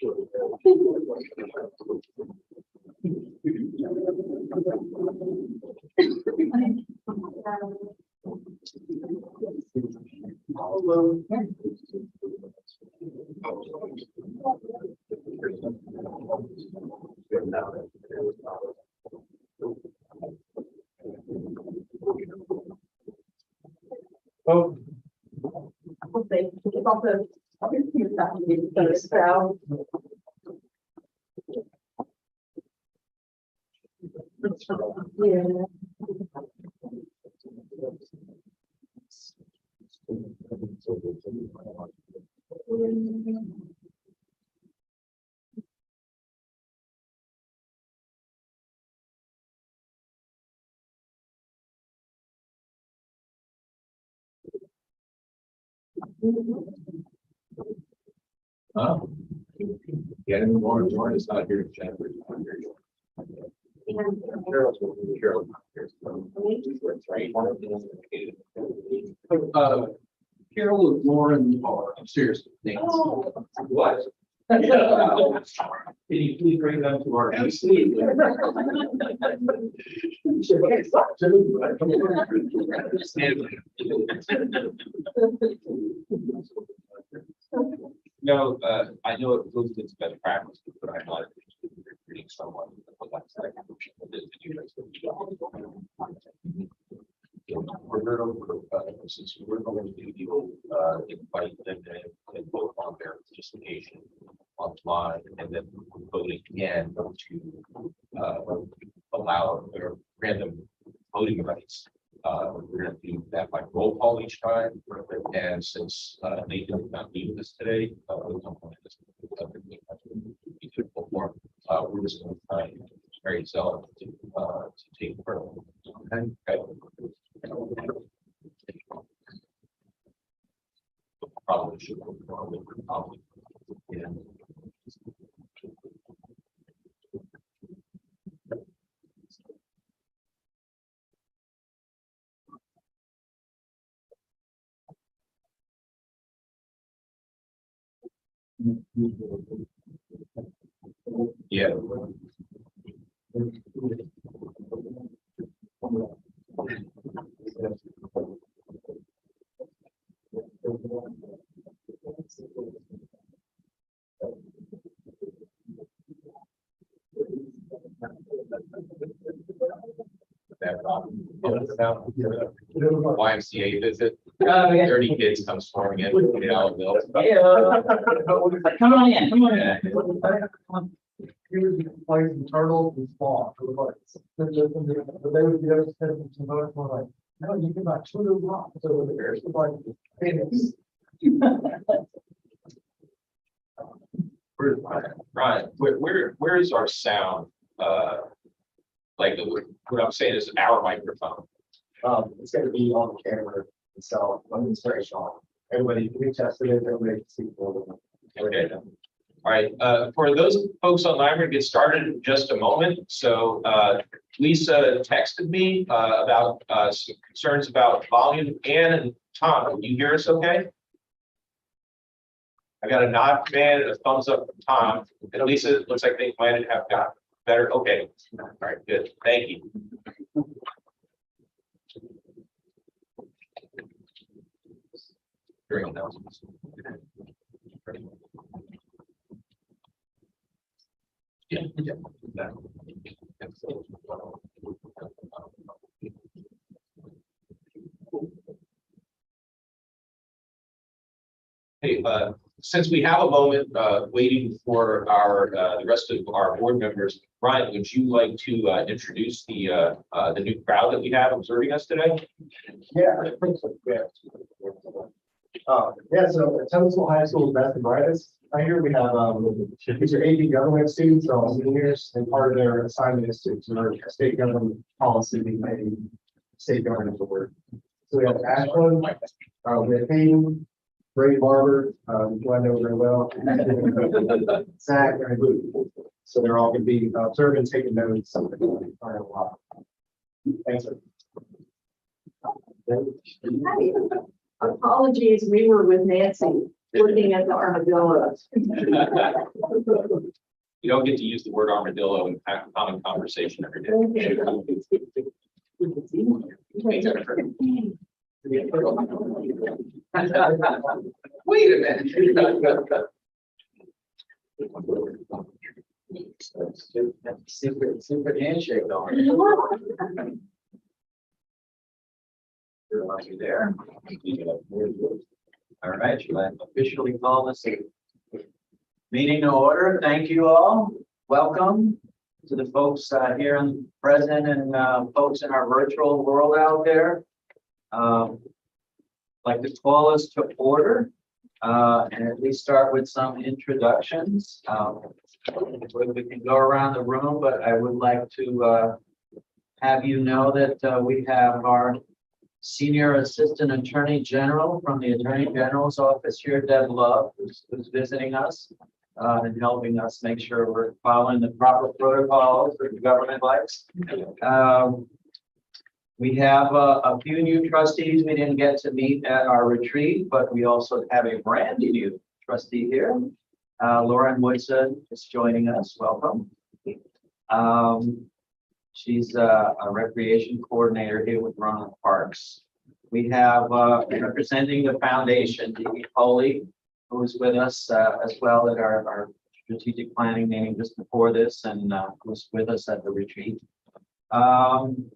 Oh, Yeah. oh. Yeah, and Lauren is not here in January. Carol's not here. Carol and Lauren are upstairs. What? Can you please bring them to our MC? No, I know it goes against best practice, but I'm not recruiting someone. Since we're going to invite them and vote on their participation online, and then vote again to allow their random voting rights. We're going to do that by roll call each time, and since Nathan did not meet with us today, we're just going to try and very zealous to take part. Okay. Probably should probably. Yeah. Yeah. YMCA visit. 30 kids come storming in. Come on in, come on in. Here's the place and turtles and spawn. But they would be able to send some votes more like, no, you can buy 2 of them. So the bears would like, penis. Ryan, where is our sound? Like what I'm saying is our microphone. It's going to be on the camera itself. It's very strong. Everybody can test it. Everybody can see it. Okay. All right. For those folks online, we're going to get started in just a moment. So Lisa texted me about some concerns about volume. Ann and Tom, can you hear us okay? I got a nod from Ann and a thumbs up from Tom. And Lisa, it looks like they might have got better. Okay. All right, good. Thank you. During announcements. Yeah. Hey, since we have a moment waiting for our the rest of our board members, Brian, would you like to introduce the new crowd that we have observing us today? Yeah, I think so. Yeah, so at Tunstall High School's best and brightest, right here we have these are AP government students, they're all seniors, and part of their assignment is to learn state government policy and state government work. So we have Ashland, we have Hayden, Ray Barber, who I know very well, Zach, and Luke. So they're all going to be observing, taking notes. Thanks, sir. Hi. Apologies, we were with Nancy Looking at the armadillos. You don't get to use the word armadillo in common conversation every day. Hey, Jennifer. Wait a minute. Super handshake going. Are you there? All right, shall I officially call this meeting to order? Thank you all. Welcome to the folks here and present and folks in our virtual world out there. Like to call us to order and at least start with some introductions. We can go around the room, but I would like to have you know that we have our Senior Assistant Attorney General from the Attorney General's office here, Deb Love, who's visiting us and helping us make sure we're following the proper protocols that the government likes. We have a few new trustees we didn't get to meet at our retreat, but we also have a brand new trustee here. Lauren Woodson is joining us. Welcome. She's a recreation coordinator here with Roanoke Parks. We have representing the foundation, Dee Foley, who is with us as well at our strategic planning meeting just before this, and was with us at the retreat. On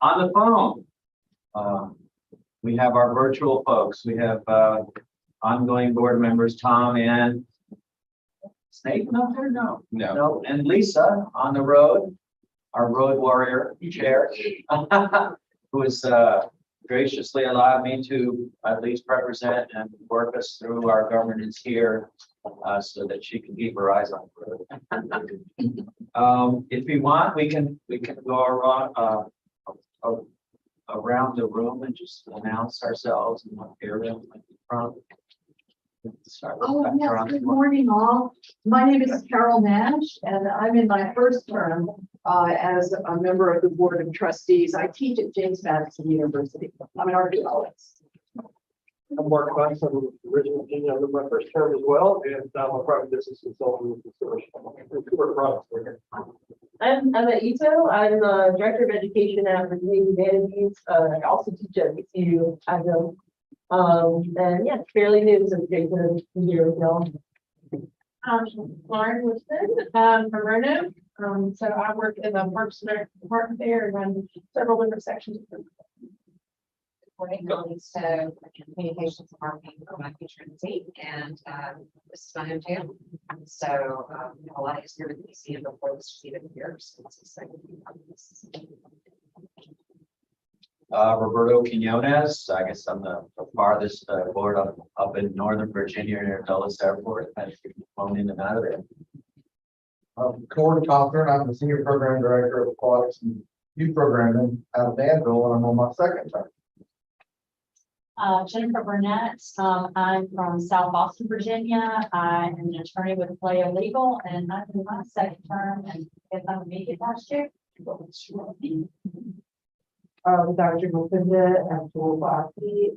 the phone, we have our virtual folks. We have ongoing board members, Tom and Snake. No, no, and Lisa on the road, our road warrior chair, who has graciously allowed me to at least represent and work us through our governance here, so that she can keep her eyes on the road. If we want, we can go around the room and just announce ourselves and what area we might be from. Oh, yes, good morning, all. My name is Carol Nash, and I'm in my first term as a member of the Board of Trustees. I teach at James Madison University. I'm an archaeologist. I'm Mark Weiss, I'm the original dean of my first term as well, and I'm a private business consultant with consumer products. I'm Emma Ito. I'm the Director of Education at Virginia Humanities. I also teach at VCU. And yeah, fairly new, so great to be here with y'all. Lauren Woodson, from Roanoke. So I work in the Parks and Rec department there and run several different sections. So communications and marketing for my future in the team, and this is my hometown. So a lot of here with the museum before this season here. So it's exciting. Roberto Quinones, I guess I'm the farthest board up in Northern Virginia near Dulles Airport. I've flown in and out of there. Gordon Cawthorn, I'm the Senior Program Director of Aquatics and Youth Programming out of Danville, and I'm on my second term. Jennifer Burnett. I'm from South Boston, Virginia. I am an attorney with Playa Legal, and I'm in my second term, and if I'm making last year. Dr. Mukunda and Tulbaki,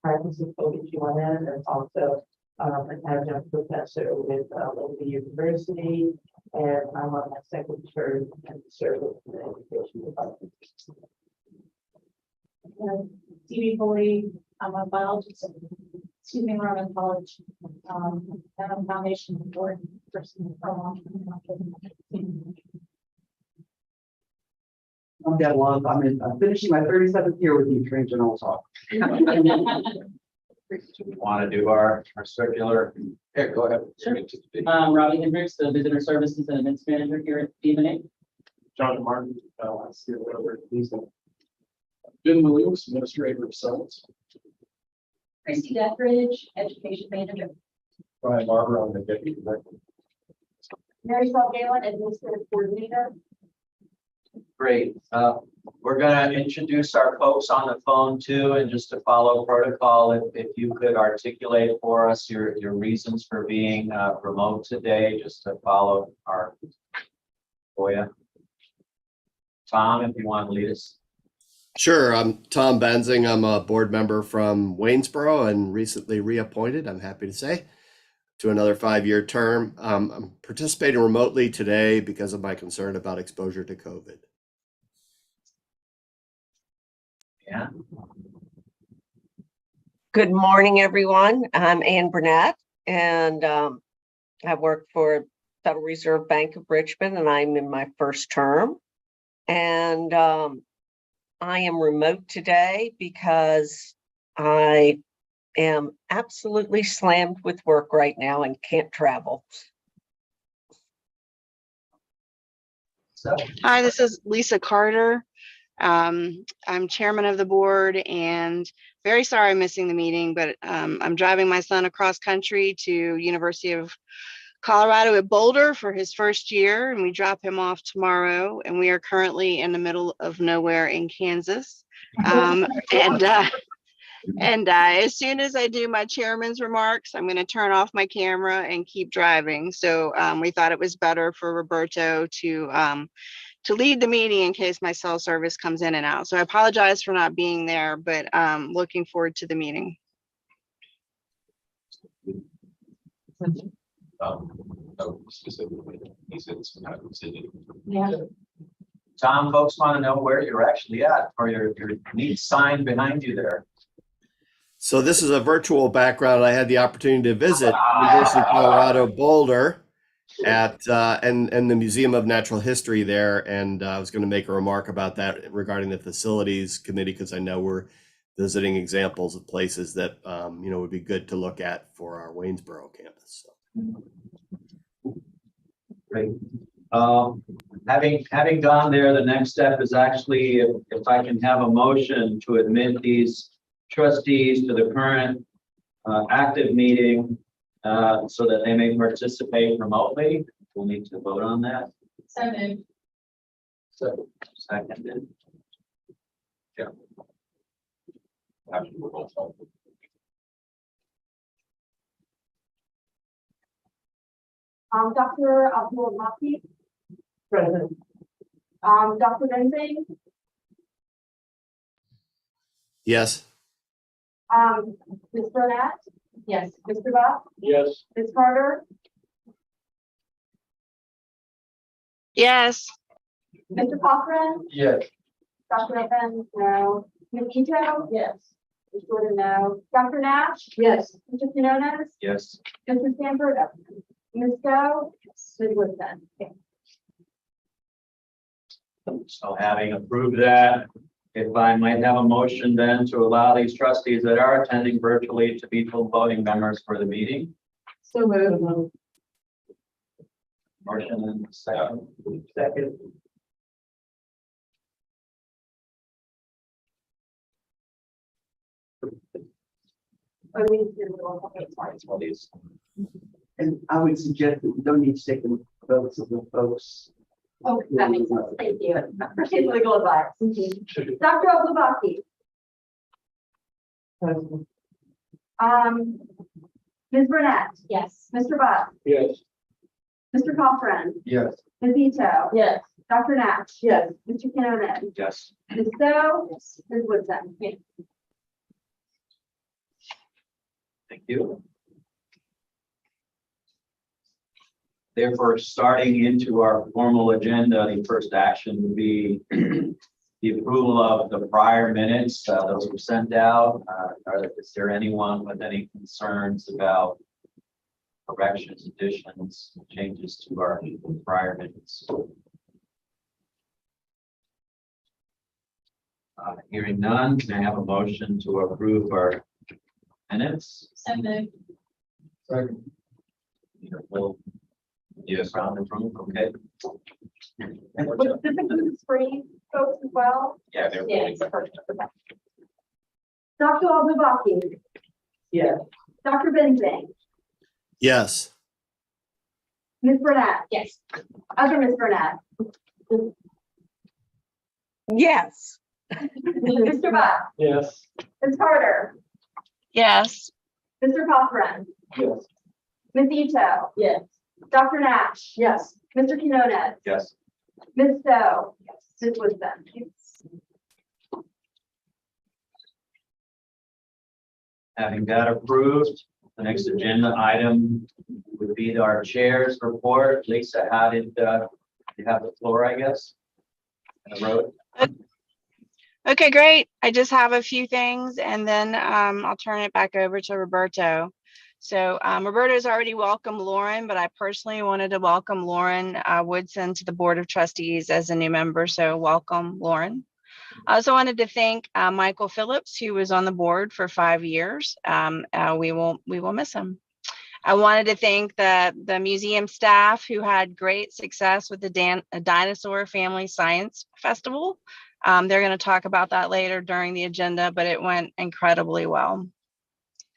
practice of OBGYN, and also an adjunct professor with Liberty University, and I'm on my second term and serve in the education department. Stevie Foley, I'm a biologist at Roanoke College, and I'm foundation board person for a long time. I'm Deb Love. I'm finishing my 37th year with the Attorney General's office. We want to do our circular. Here, go ahead. Sure. Robbie Hendricks, the Visitor Services and Events Manager here at VMNH. John Martin, Ben Williams, Administrator of Science. Christy Deckridge, Education Manager. Brian Barber, I'm the Deputy Director. Mary Paul Galen, Administrative Coordinator. Great. We're going to introduce our folks on the phone too, and just to follow protocol, if you could articulate for us your reasons for being remote today, just to follow our FOIA. Tom, if you want to lead us. Sure. I'm Tom Benzing. I'm a board member from Waynesboro and recently reappointed, I'm happy to say, to another 5-year term. I'm participating remotely today because of my concern about exposure to COVID. Yeah. Good morning, everyone. I'm Ann Burnett, and I work for Federal Reserve Bank of Richmond, and I'm in my first term. And I am remote today because I am absolutely slammed with work right now and can't travel. Hi, this is Lisa Carter. I'm chairman of the board and very sorry I'm missing the meeting, but I'm driving my son across country to University of Colorado at Boulder for his first year, and we drop him off tomorrow. And we are currently in the middle of nowhere in Kansas. And as soon as I do my chairman's remarks, I'm going to turn off my camera and keep driving. So we thought it was better for Roberto to lead the meeting in case my cell service comes in and out. So I apologize for not being there, but looking forward to the meeting. Specifically, he said it's kind of city. Yeah. Tom, folks want to know where you're actually at, or your neat sign behind you there. So this is a virtual background. I had the opportunity to visit University of Colorado Boulder at and the Museum of Natural History there, and I was going to make a remark about that regarding the facilities committee, because I know we're visiting examples of places that would be good to look at for our Waynesboro campus. So. Great. Having gone there, the next step is actually if I can have a motion to admit these trustees to the current active meeting so that they may participate remotely. We'll need to vote on that. Second. So seconded. Yeah. Actually, we're both home. Dr. Abdul-Maki, Present. Dr. Benzing, Yes. Ms. Burnett, Yes. Mr. Buck, Yes. Ms. Carter, Yes. Mr. Cochran, Yes. Dr. Evans, no. Ms. Ito? Yes. Ms. Jordan, no. Dr. Nash? Yes. Mr. Quinones? Yes. Mr. Stanford? Ms. Go? Ms. Woodson? So having approved that, if I might have a motion then to allow these trustees that are attending virtually to be full voting members for the meeting. So moved. Motion and second. Second. Well, these. And I would suggest that we don't need to take the votes of the folks. Oh, that makes sense. Thank you. Appreciate the legal advice. Dr. Abdul-Maki, Present. Ms. Burnett, Yes. Mr. Buck, Yes. Mr. Cochran, Yes. Ms. Ito, Yes. Dr. Nash, Yes. Mr. Quinones, Yes. Ms. Go, Ms. Woodson. Thank you. Therefore, starting into our formal agenda, the first action would be the approval of the prior minutes. Those were sent out. Is there anyone with any concerns about corrections, additions, changes to our prior minutes? Hearing none, can I have a motion to approve our minutes? Second. Second. Yes, round and room, okay. Was this include screen folks as well? Yeah, they're Yes. Dr. Abdul-Maki, Yes. Dr. Benzing, Yes. Ms. Burnett, Yes. other Ms. Burnett, Yes. Mr. Buck, Yes. Ms. Carter, Yes. Mr. Cochran, Yes. Ms. Ito, Yes. Dr. Nash, Yes. Mr. Quinones, Yes. Ms. Stowe, Ms. Woodson. Having that approved, the next agenda item would be our chair's report. Lisa, how did you have the floor, I guess? In the road. Okay, great. I just have a few things and then I'll turn it back over to Roberto. So Roberto's already welcomed Lauren, but I personally wanted to welcome Lauren Woodson to the Board of Trustees as a new member. So welcome, Lauren. I also wanted to thank Michael Phillips, who was on the board for 5 years. We will miss him. I wanted to thank the museum staff who had great success with the Dinosaur Family Science Festival. They're going to talk about that later during the agenda, but it went incredibly well.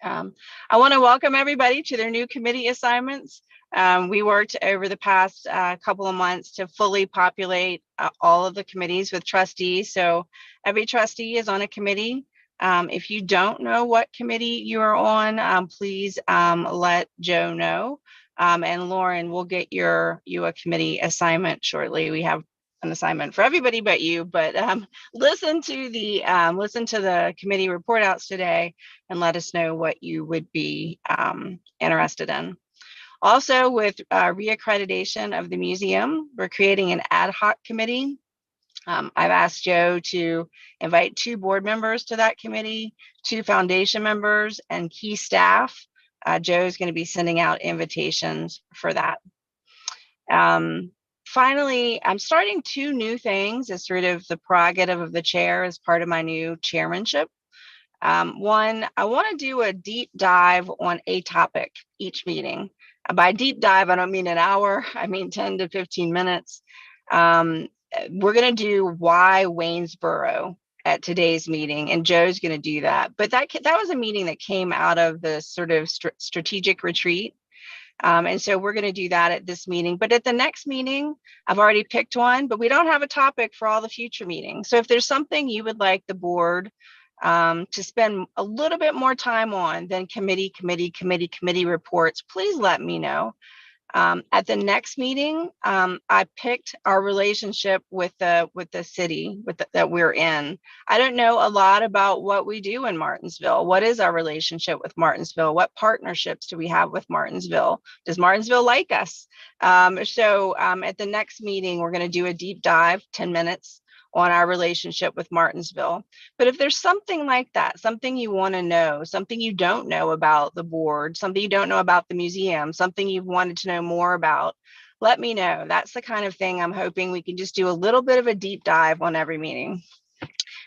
I want to welcome everybody to their new committee assignments. We worked over the past couple of months to fully populate all of the committees with trustees. So every trustee is on a committee. If you don't know what committee you are on, please let Joe know. And Lauren will get you a committee assignment shortly. We have an assignment for everybody but you, but listen to the committee report outs today and let us know what you would be interested in. Also, with reaccreditation of the museum, we're creating an ad hoc committee. I've asked Joe to invite 2 board members to that committee, 2 foundation members, and key staff. Joe's going to be sending out invitations for that. Finally, I'm starting 2 new things as sort of the prerogative of the chair as part of my new chairmanship. One, I want to do a deep dive on a topic each meeting. By deep dive, I don't mean an hour, I mean 10 to 15 minutes. We're going to do why Waynesboro at today's meeting, and Joe's going to do that. But that was a meeting that came out of the sort of strategic retreat. And so we're going to do that at this meeting. But at the next meeting, I've already picked one, but we don't have a topic for all the future meetings. So if there's something you would like the board to spend a little bit more time on than committee reports, please let me know. At the next meeting, I picked our relationship with the city that we're in. I don't know a lot about what we do in Martinsville. What is our relationship with Martinsville? What partnerships do we have with Martinsville? Does Martinsville like us? At the next meeting, we're going to do a deep dive, 10 minutes, on our relationship with Martinsville. But if there's something like that, something you want to know, something you don't know about the board, something you don't know about the museum, something you've wanted to know more about, let me know. That's the kind of thing I'm hoping we can just do a little bit of a deep dive on every meeting.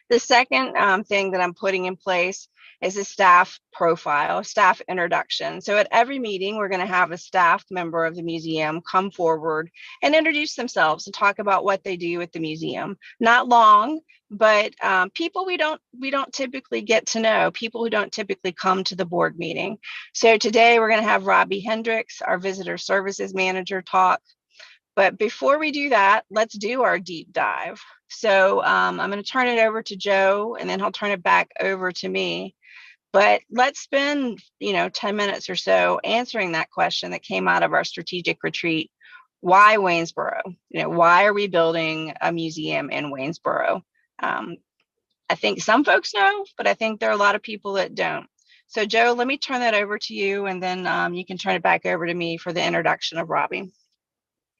The second thing that I'm putting in place is a staff profile, staff introduction. So at every meeting, we're going to have a staff member of the museum come forward and introduce themselves and talk about what they do at the museum. Not long, but people we don't typically get to know, people who don't typically come to the board meeting. So today we're going to have Robbie Hendricks, our visitor services manager, talk. But before we do that, let's do our deep dive. So I'm going to turn it over to Joe, and then he'll turn it back over to me. But let's spend, 10 minutes or so answering that question that came out of our strategic retreat. Why Waynesboro? Why are we building a museum in Waynesboro? I think some folks know, but I think there are a lot of people that don't. So Joe, let me turn that over to you, and then you can turn it back over to me for the introduction of Robbie.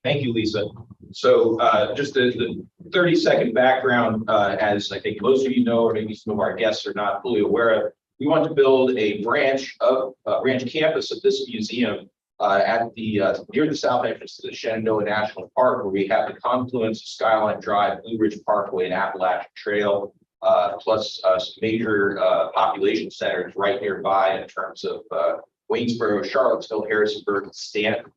Thank you, Lisa. So just the 30-second background, as I think most of you know, or maybe some of our guests are not fully aware of, we want to build a branch campus of this museum at near the south entrance to the Shenandoah National Park, where we have the confluence of Skyline Drive, Blue Ridge Parkway, and Appalachian Trail, plus some major population centers right nearby in terms of Waynesboro, Charlottesville, Harrisonburg, and Stanton,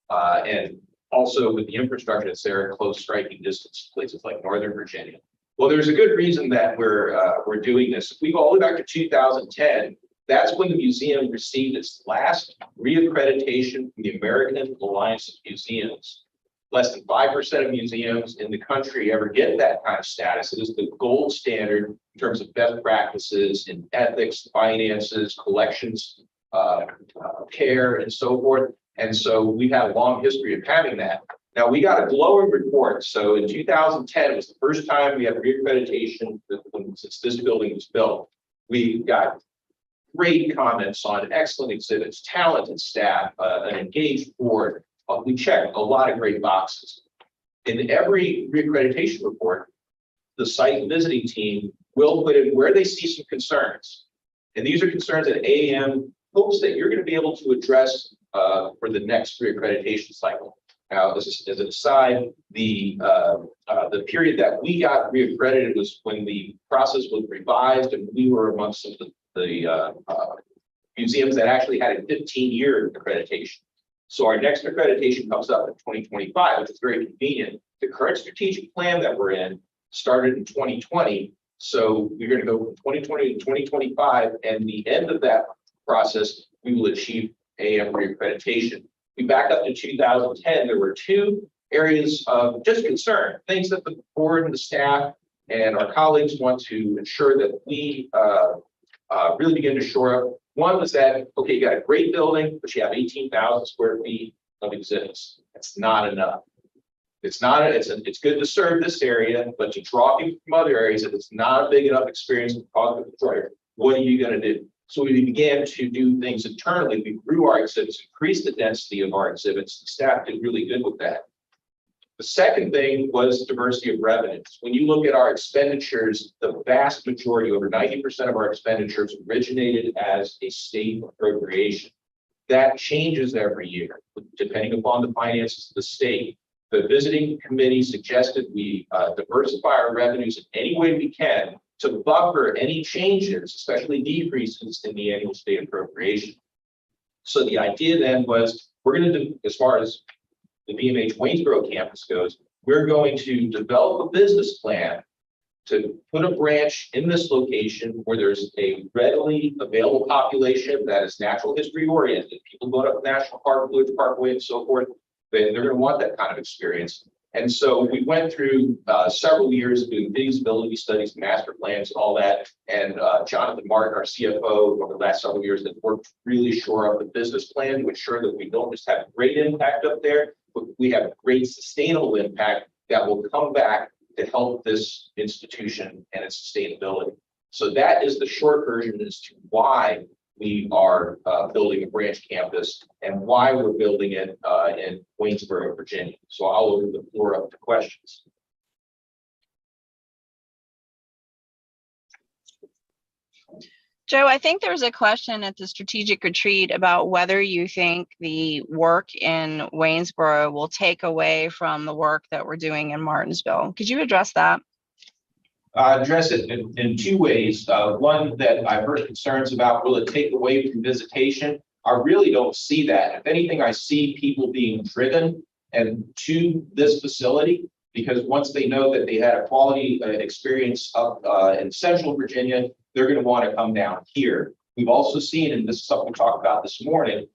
and also with the infrastructure that's there in close striking distance to places like Northern Virginia. Well, there's a good reason that we're doing this. If we go all the way back to 2010, that's when the museum received its last reaccreditation from the American Alliance of Museums. Less than 5% of museums in the country ever get that kind of status. It is the gold standard in terms of best practices in ethics, finances, collections, care, and so forth. And so we've had a long history of having that. Now, we got a glowing report. So in 2010, it was the first time we had reaccreditation since this building was built. We got great comments on excellent exhibits, talented staff, an engaged board. We checked a lot of great boxes. In every reaccreditation report, the site visiting team will put in where they see some concerns. And these are concerns that AAM hopes that you're going to be able to address for the next reaccreditation cycle. Now, this is as an aside, the period that we got reaccredited was when the process was revised, and we were amongst the museums that actually had a 15-year accreditation. So our next accreditation comes up in 2025, which is very convenient. The current strategic plan that we're in started in 2020. So we're going to go from 2020 to 2025, and the end of that process, we will achieve AM reaccreditation. We back up to 2010, there were two areas of just concern, things that the board and the staff and our colleagues want to ensure that we really begin to shore up. One was that, okay, you got a great building, but you have 18,000 square feet of exhibits. That's not enough. It's good to serve this area, but to draw people from other areas, if it's not a big enough experience with cognitive destroyer, what are you going to do? So we began to do things internally. We grew our exhibits, increased the density of our exhibits. The staff did really good with that. The second thing was diversity of revenues. When you look at our expenditures, the vast majority, over 90% of our expenditures originated as a state appropriation. That changes every year, depending upon the finances of the state. The visiting committee suggested we diversify our revenues in any way we can to buffer any changes, especially decreases in the annual state appropriation. So the idea then was, we're going to do, as far as the VMNH Waynesboro campus goes, we're going to develop a business plan to put a branch in this location where there's a readily available population that is natural history oriented. People going up National Park, Blue Parkway, and so forth. They're going to want that kind of experience. And so we went through several years of doing feasibility studies, master plans, and all that. And Jonathan Martin, our CFO, over the last several years, has worked to really shore up the business plan to ensure that we don't just have great impact up there, but we have great sustainable impact that will come back to help this institution and its sustainability. So that is the short version as to why we are building a branch campus and why we're building it in Waynesboro, Virginia. So I'll open the floor up to questions. Joe, I think there was a question at the strategic retreat about whether you think the work in Waynesboro will take away from the work that we're doing in Martinsville. Could you address that? Address it in two ways. One that I've heard concerns about, will it take away from visitation? I really don't see that. If anything, I see people being driven and to this facility, because once they know that they had a quality experience up in Central Virginia, they're going to want to come down here. We've also seen, and this is something we talked about this morning,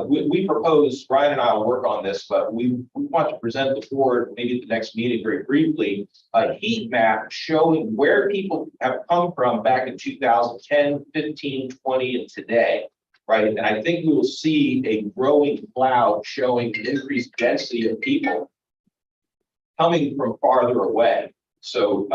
we propose, Brian and I will work on this, but we want to present the board, maybe at the next meeting very briefly, a heat map showing where people have come from back in 2010, 15, 20, and today, right? And I think we will see a growing cloud showing increased density of people coming from farther away. So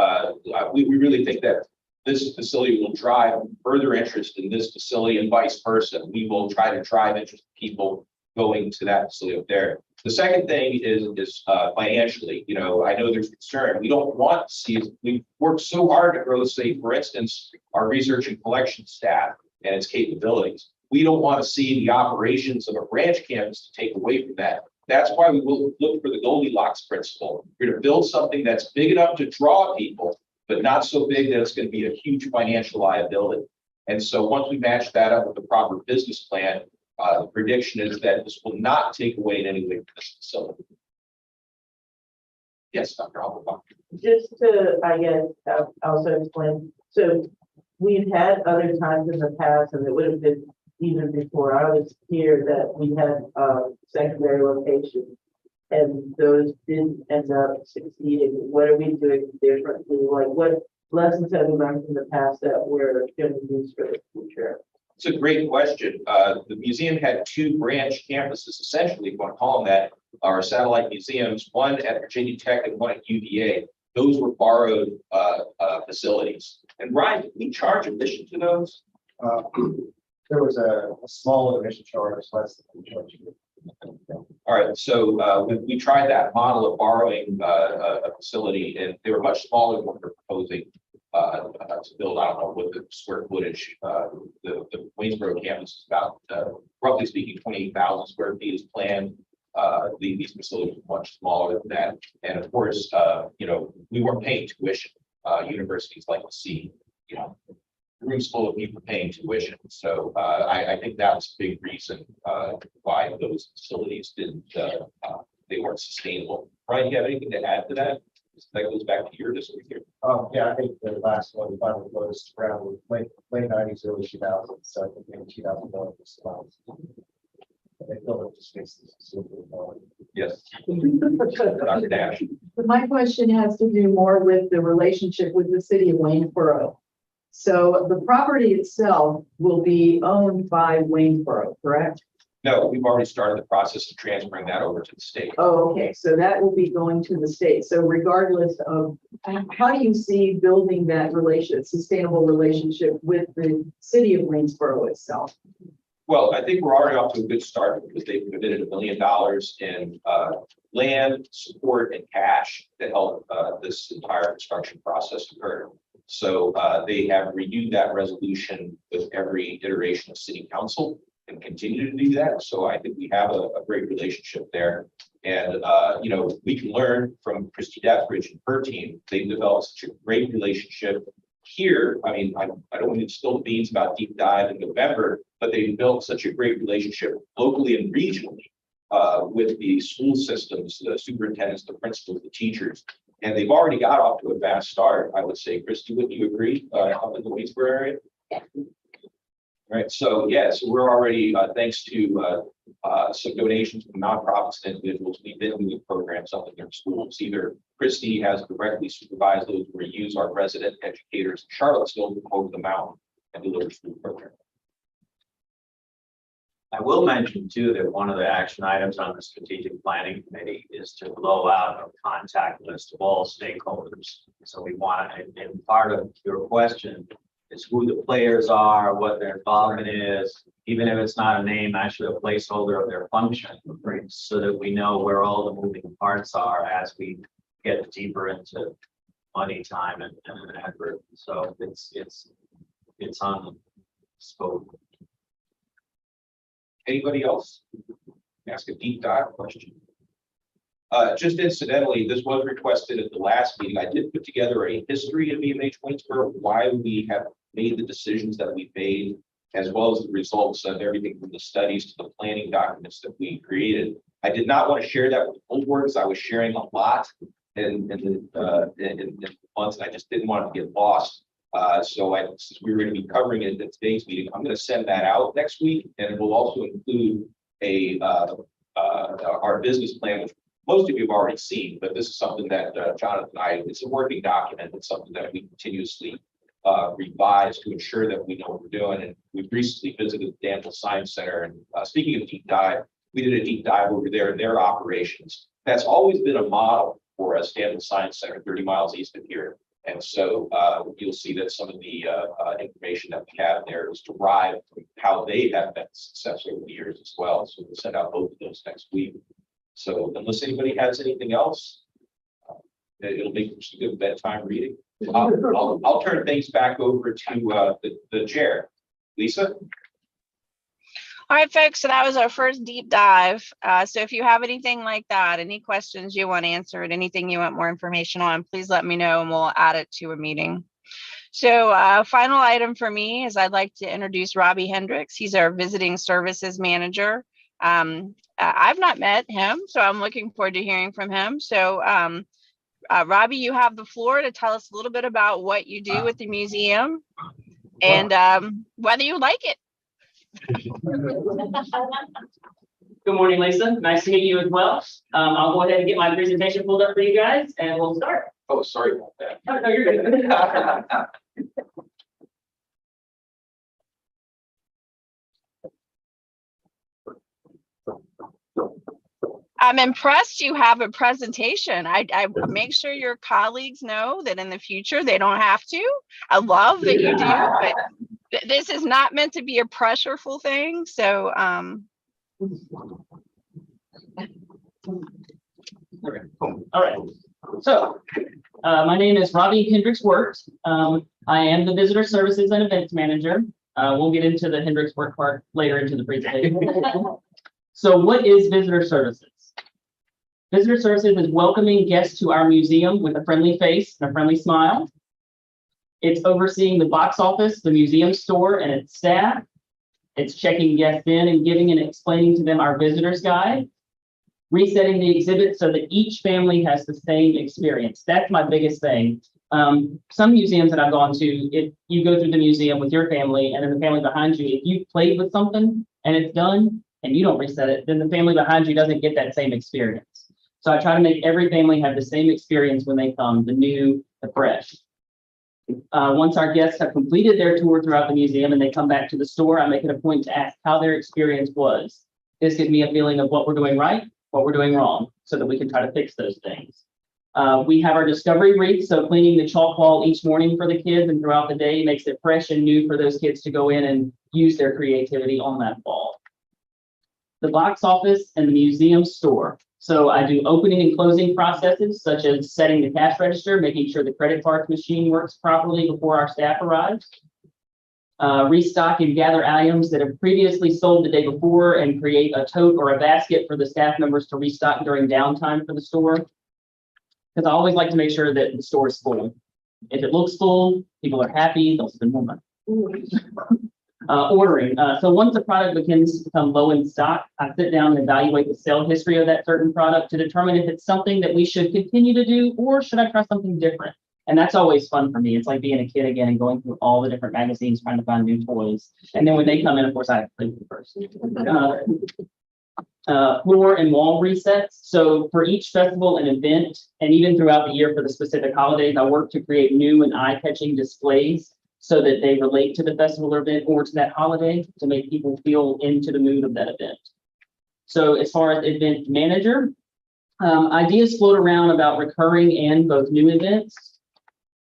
we really think that this facility will drive further interest in this facility and vice versa. We will try to drive interest in people going to that facility up there. The second thing is financially. You know, I know there's concern. We don't want to see, we've worked so hard to grow, say, for instance, our research and collection staff and its capabilities. We don't want to see the operations of a branch campus to take away from that. That's why we will look for the Goldilocks principle. We're going to build something that's big enough to draw people, but not so big that it's going to be a huge financial liability. And so once we match that up with the proper business plan, the prediction is that this will not take away in any way from this facility. Yes, Dr. Alba. Just to, I guess, also explain. So we've had other times in the past, and it would have been even before I was here, that we had secondary locations, and those didn't end up succeeding. What are we doing differently? Like, what lessons have we learned from the past that we're going to use for the future? It's a great question. The museum had two branch campuses, essentially, if you want to call them that, are satellite museums, one at Virginia Tech and one at UVA. Those were borrowed facilities. And Ryan, did we charge admission to those? There was a small admission charge, less than the charge. All right, so we tried that model of borrowing a facility, and they were much smaller than what they're proposing to build. I don't know what the square footage. The Waynesboro campus is about, roughly speaking, 28,000 square feet is planned. These facilities are much smaller than that, and of course, you know, we weren't paying tuition. Universities like to see, you know, rooms full of people paying tuition. So I think that was a big reason why those facilities didn't, they weren't sustainable. Brian, you have anything to add to that? That goes back to your district here. Yeah, I think the last one finally was around late 90s, early 2000s. So I think maybe 2001 was about. They feel like the space is super. Yes. Dr. Dash. But my question has to do more with the relationship with the city of Waynesboro. So the property itself will be owned by Waynesboro, correct? No, we've already started the process of transferring that over to the state. Oh, okay, so that will be going to the state. So regardless of, how do you see building that sustainable relationship with the city of Waynesboro itself? Well, I think we're already off to a good start because they've committed $1 million in land, support, and cash to help this entire construction process occur. So they have renewed that resolution with every iteration of city council and continue to do that. So I think we have a great relationship there. And, you know, we can learn from Christy Dethridge and her team. They've developed such a great relationship here. I mean, I don't want to spill the beans about deep dive in November, but they've built such a great relationship locally and regionally with the school systems, the superintendents, the principals, the teachers. And they've already got off to a fast start, I would say. Christy, wouldn't you agree, up in the Waynesboro area? Yeah. Right, so yes, we're already, thanks to some donations from nonprofits and individuals, we've been doing programs up in their schools. Either Christy has directly supervised those, where we use our resident educators in Charlottesville to go over the mountain and deliver school programs. I will mention too that one of the action items on the strategic planning committee is to blow out a contact list of all stakeholders. So we want to, and part of your question is who the players are, what their involvement is, even if it's not a name, actually a placeholder of their function, right? So that we know where all the moving parts are as we get deeper into money, time, and effort. So it's on scope. Anybody else? Ask a deep dive question. Just incidentally, this was requested at the last meeting. I did put together a history of VMNH Waynesboro, why we have made the decisions that we made, as well as the results of everything from the studies to the planning documents that we created. I did not want to share that with the whole board because I was sharing a lot in the months, and I just didn't want it to get lost. Since we were going to be covering it at today's meeting, I'm going to send that out next week, and it will also include our business plan, which most of you have already seen, but this is something that Jonathan and I, it's a working document. It's something that we continuously revise to ensure that we know what we're doing. And we've recently visited the Danville Science Center. And speaking of deep dive, we did a deep dive over there in their operations. That's always been a model for us, Danville Science Center, 30 miles east of here. And so you'll see that some of the information that we have there is derived from how they have been successful over the years as well. So we'll send out both of those next week. So unless anybody has anything else, it'll make some good bedtime reading. I'll turn things back over to the chair. Lisa? All right, folks, so that was our first deep dive. So if you have anything like that, any questions you want answered, anything you want more information on, please let me know and we'll add it to a meeting. So final item for me is I'd like to introduce Robbie Hendricks. He's our visiting services manager. I've not met him, so I'm looking forward to hearing from him. So Robbie, you have the floor to tell us a little bit about what you do with the museum and whether you like it. Good morning, Lisa. Nice to meet you as well. I'll go ahead and get my presentation pulled up for you guys and we'll start. Oh, sorry about that. Oh, no, you're good. I'm impressed you have a presentation. I make sure your colleagues know that in the future they don't have to. I love that you do, but This is not meant to be a pressureful thing, so Okay, cool. All right. So, my name is Robbie Hendricks Works. I am the Visitor Services and Events Manager. We'll get into the Hendricks Work part later into the presentation. So what is Visitor Services? Visitor Services is welcoming guests to our museum with a friendly face and a friendly smile. It's overseeing the box office, the museum store, and its staff. It's checking guests in and giving and explaining to them our visitor's guide. Resetting the exhibit so that each family has the same experience. That's my biggest thing. Some museums that I've gone to, if you go through the museum with your family and then the family behind you, if you played with something and it's done and you don't reset it, then the family behind you doesn't get that same experience. So I try to make every family have the same experience when they come, the new, the fresh. Once our guests have completed their tour throughout the museum and they come back to the store, I make it a point to ask how their experience was. This gives me a feeling of what we're doing right, what we're doing wrong, so that we can try to fix those things. We have our discovery wreath, so cleaning the chalk wall each morning for the kids and throughout the day makes it fresh and new for those kids to go in and use their creativity on that wall. The box office and the museum store. So I do opening and closing processes, such as setting the cash register, making sure the credit card machine works properly before our staff arrives. Restock and gather items that have previously sold the day before and create a tote or a basket for the staff members to restock during downtime for the store. Because I always like to make sure that the store is full. If it looks full, people are happy, they'll spend more money. Ordering. So once a product begins to become low in stock, I sit down and evaluate the sale history of that certain product to determine if it's something that we should continue to do or should I try something different. And that's always fun for me. It's like being a kid again and going through all the different magazines trying to find new toys. And then when they come in, of course, I have to play with them first. Floor and wall resets. So for each festival and event, and even throughout the year for the specific holidays, I work to create new and eye-catching displays so that they relate to the festival or event or to that holiday to make people feel into the mood of that event. So as far as event manager, ideas float around about recurring and both new events.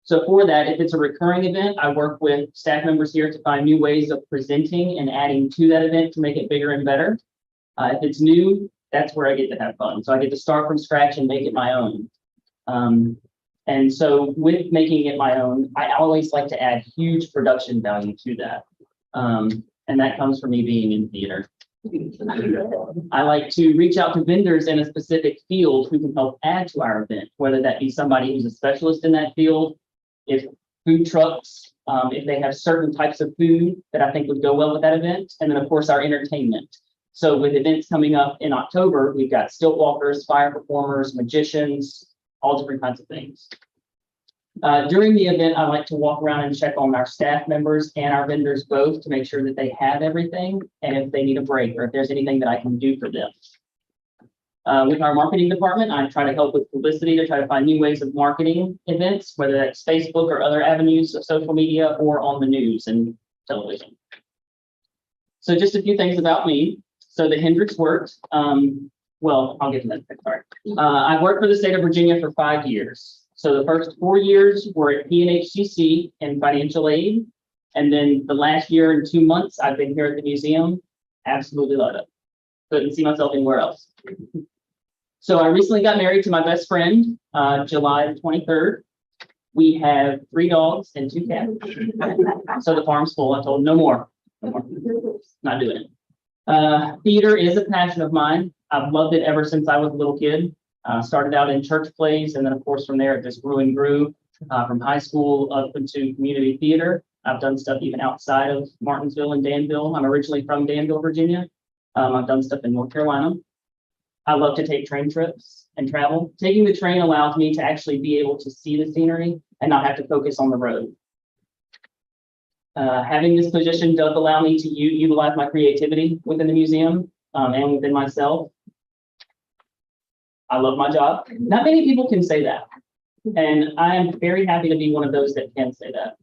So for that, if it's a recurring event, I work with staff members here to find new ways of presenting and adding to that event to make it bigger and better. If it's new, that's where I get to have fun. So I get to start from scratch and make it my own. And so with making it my own, I always like to add huge production value to that. And that comes from me being in theater. I like to reach out to vendors in a specific field who can help add to our event, whether that be somebody who's a specialist in that field, if food trucks, if they have certain types of food that I think would go well with that event, and then of course our entertainment. So with events coming up in October, we've got stilt walkers, fire performers, magicians, all different kinds of things. During the event, I like to walk around and check on our staff members and our vendors both to make sure that they have everything and if they need a break or if there's anything that I can do for them. With our marketing department, I try to help with publicity to try to find new ways of marketing events, whether that's Facebook or other avenues of social media or on the news and television. So just a few things about me. So the Hendricks Works, well, I'll get to that, sorry. I've worked for the state of Virginia for 5 years. So the first 4 years were at PNHCC in financial aid. And then the last year and 2 months, I've been here at the museum. Absolutely love it. Couldn't see myself anywhere else. So I recently got married to my best friend, July 23rd. We have 3 dogs and 2 cats. So the farm's full. I told him no more. No more. Not doing it. Theater is a passion of mine. I've loved it ever since I was a little kid. Started out in church plays, and then of course from there it just grew and grew. From high school up into community theater. I've done stuff even outside of Martinsville and Danville. I'm originally from Danville, Virginia. I've done stuff in North Carolina. I love to take train trips and travel. Taking the train allows me to actually be able to see the scenery and not have to focus on the road. Having this position does allow me to utilize my creativity within the museum and within myself. I love my job. Not many people can say that. And I am very happy to be one of those that can say that.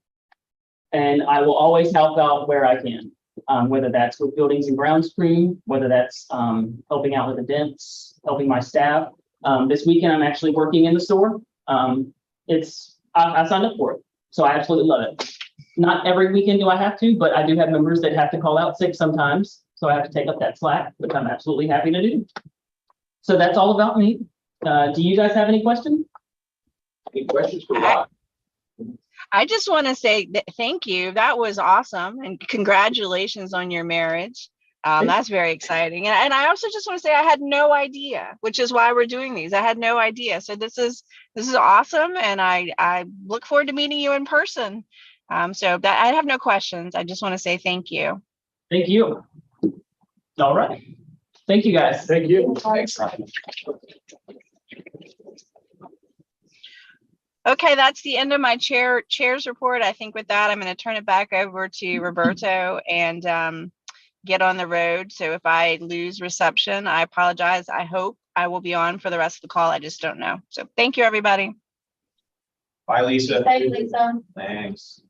And I will always help out where I can, whether that's with buildings and grounds crew, whether that's helping out with events, helping my staff. This weekend, I'm actually working in the store. I signed up for it, so I absolutely love it. Not every weekend do I have to, but I do have members that have to call out sick sometimes. So I have to take up that slack, which I'm absolutely happy to do. So that's all about me. Do you guys have any questions? Any questions for Rod? I just want to say thank you. That was awesome. And congratulations on your marriage. That's very exciting. And I also just want to say I had no idea, which is why we're doing these. I had no idea. So this is awesome. And I look forward to meeting you in person. So that I have no questions. I just want to say thank you. Thank you. All right. Thank you, guys. Thank you. Thanks, Rod. Okay, that's the end of my chair's report. I think with that, I'm going to turn it back over to Roberto and get on the road. So if I lose reception, I apologize. I hope I will be on for the rest of the call. I just don't know. So thank you, everybody. Bye, Lisa. Thanks, Lisa. Thanks.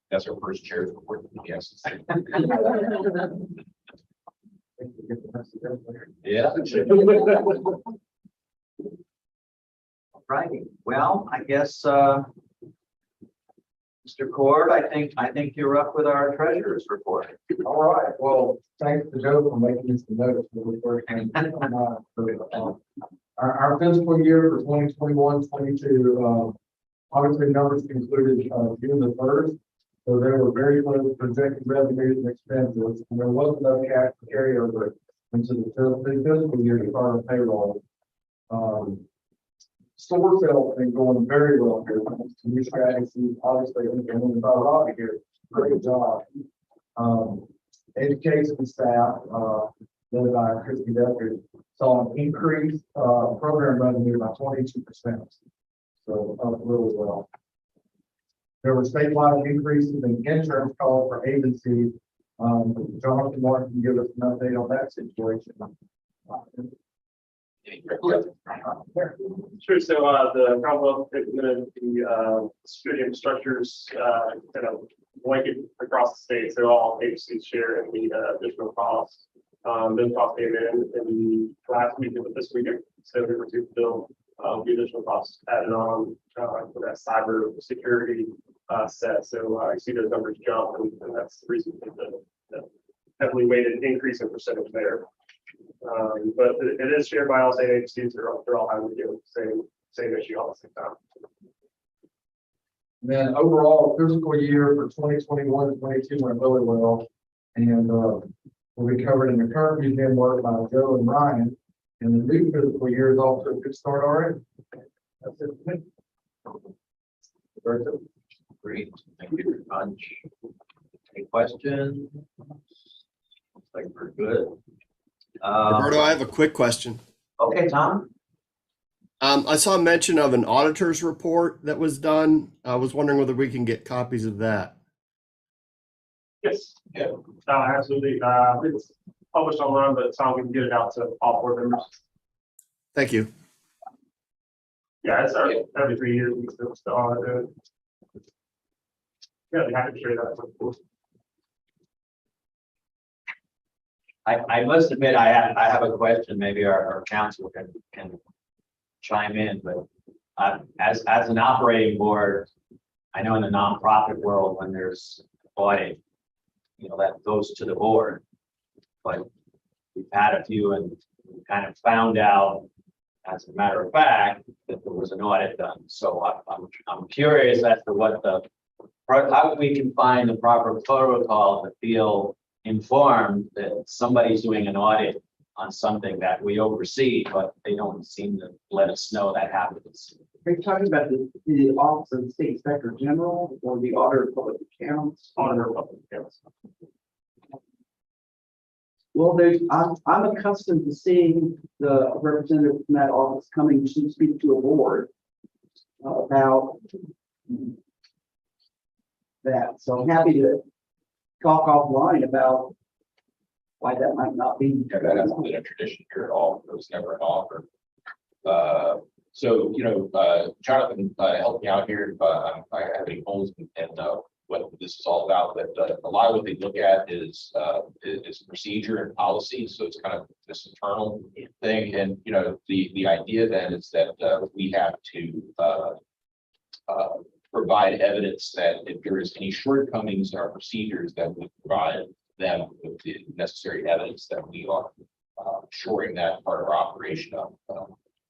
That's our first chair's report. Yes. Yeah. Righty, well, I guess, Mr. Cord, I think you're up with our treasurer's report. All right, well, thanks to Joe for making this the notice for the first time. Our fiscal year for 2021-22, obviously numbers concluded June the 1st. So there were very little projected revenues and expenses, and there wasn't enough cash to carry over into the fiscal year to start a payroll. Store sales have been going very well here. New strategies, obviously, and about Robbie here, great job. Education staff, led by Christy Decker, saw an increase program revenue by 22%. So up really well. There were statewide increases in insurance calls for agencies. Jonathan Martin can give us an update on that situation. Sure. So the Commonwealth implemented the security infrastructures kind of blanket across the state, so all agencies share in the additional costs. Those costs came in the last week of the fiscal year, so we were to bill the additional costs added on for that cyber security set. So I see those numbers jump, and that's the reason for the heavily weighted increase in percentage there. But it is shared by all state agencies. They're all having to deal with the same issue all at the same time. And then overall fiscal year for 2021-22 went really well. And will be covered in the current museum work by Joe and Ryan. And the new fiscal year is off to a good start already. That's it for me. Great, thank you very much. Any questions? Looks like we're good. Roberto, I have a quick question. Okay, Tom. I saw a mention of an auditor's report that was done. I was wondering whether we can get copies of that. Yes, yeah, absolutely. It's published online, but it's how we can get it out to all board members. Thank you. Yeah, it's every 3 years we still audit it. Yeah, I'd be happy to share that. I must admit, I have a question. Maybe our council can chime in, but as an operating board, I know in the nonprofit world, when there's audit, that goes to the board. But we've had a few, and we kind of found out, as a matter of fact, that there was an audit done. So I'm curious as to how we can find the proper protocol to feel informed that somebody's doing an audit on something that we oversee, but they don't seem to let us know that happens. Are you talking about the Office of the State Inspector General or the Auditor of Public Accounts? Auditor of Public Accounts. Well, I'm accustomed to seeing the representative from that office coming to speak to a board about that. So I'm happy to talk offline about why that might not be. Yeah, that hasn't been a tradition here at all. It was never an offer. So, Jonathan helped me out here. I have any holes and what this is all about, but a lot of what they look at is procedure and policy. So it's kind of this internal thing. And, you know, the idea then is that we have to provide evidence that if there is any shortcomings in our procedures, that we provide them with the necessary evidence that we are shoring that part of our operation up,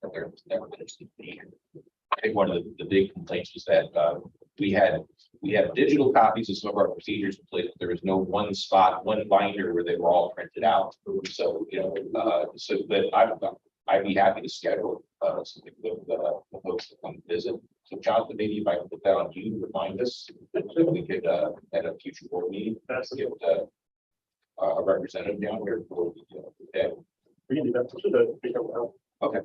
that there's never been a need. I think one of the big complaints was that we had digital copies of some of our procedures in place, but there was no one spot, one binder where they were all printed out. So, you know, but I'd be happy to schedule something with the folks that come visit. So Jonathan, maybe if I can put that on you to remind us, so we could at a future board meeting, get a representative down here for okay. We can do that. Okay.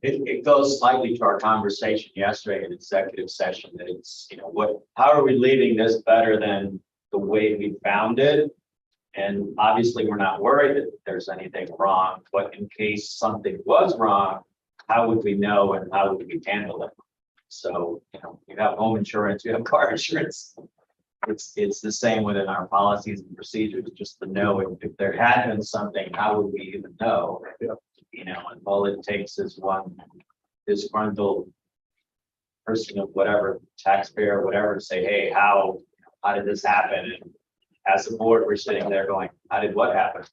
It goes slightly to our conversation yesterday in executive session that it's, you know, how are we leaving this better than the way we found it? And obviously, we're not worried that there's anything wrong, but in case something was wrong, how would we know and how would we handle it? So, you know, you have home insurance, you have car insurance. It's the same within our policies and procedures, just to know if there had been something, how would we even know? You know, and all it takes is one disgruntled person of whatever, taxpayer, or whatever, to say, hey, how did this happen? And as a board, we're sitting there going, how did what happen?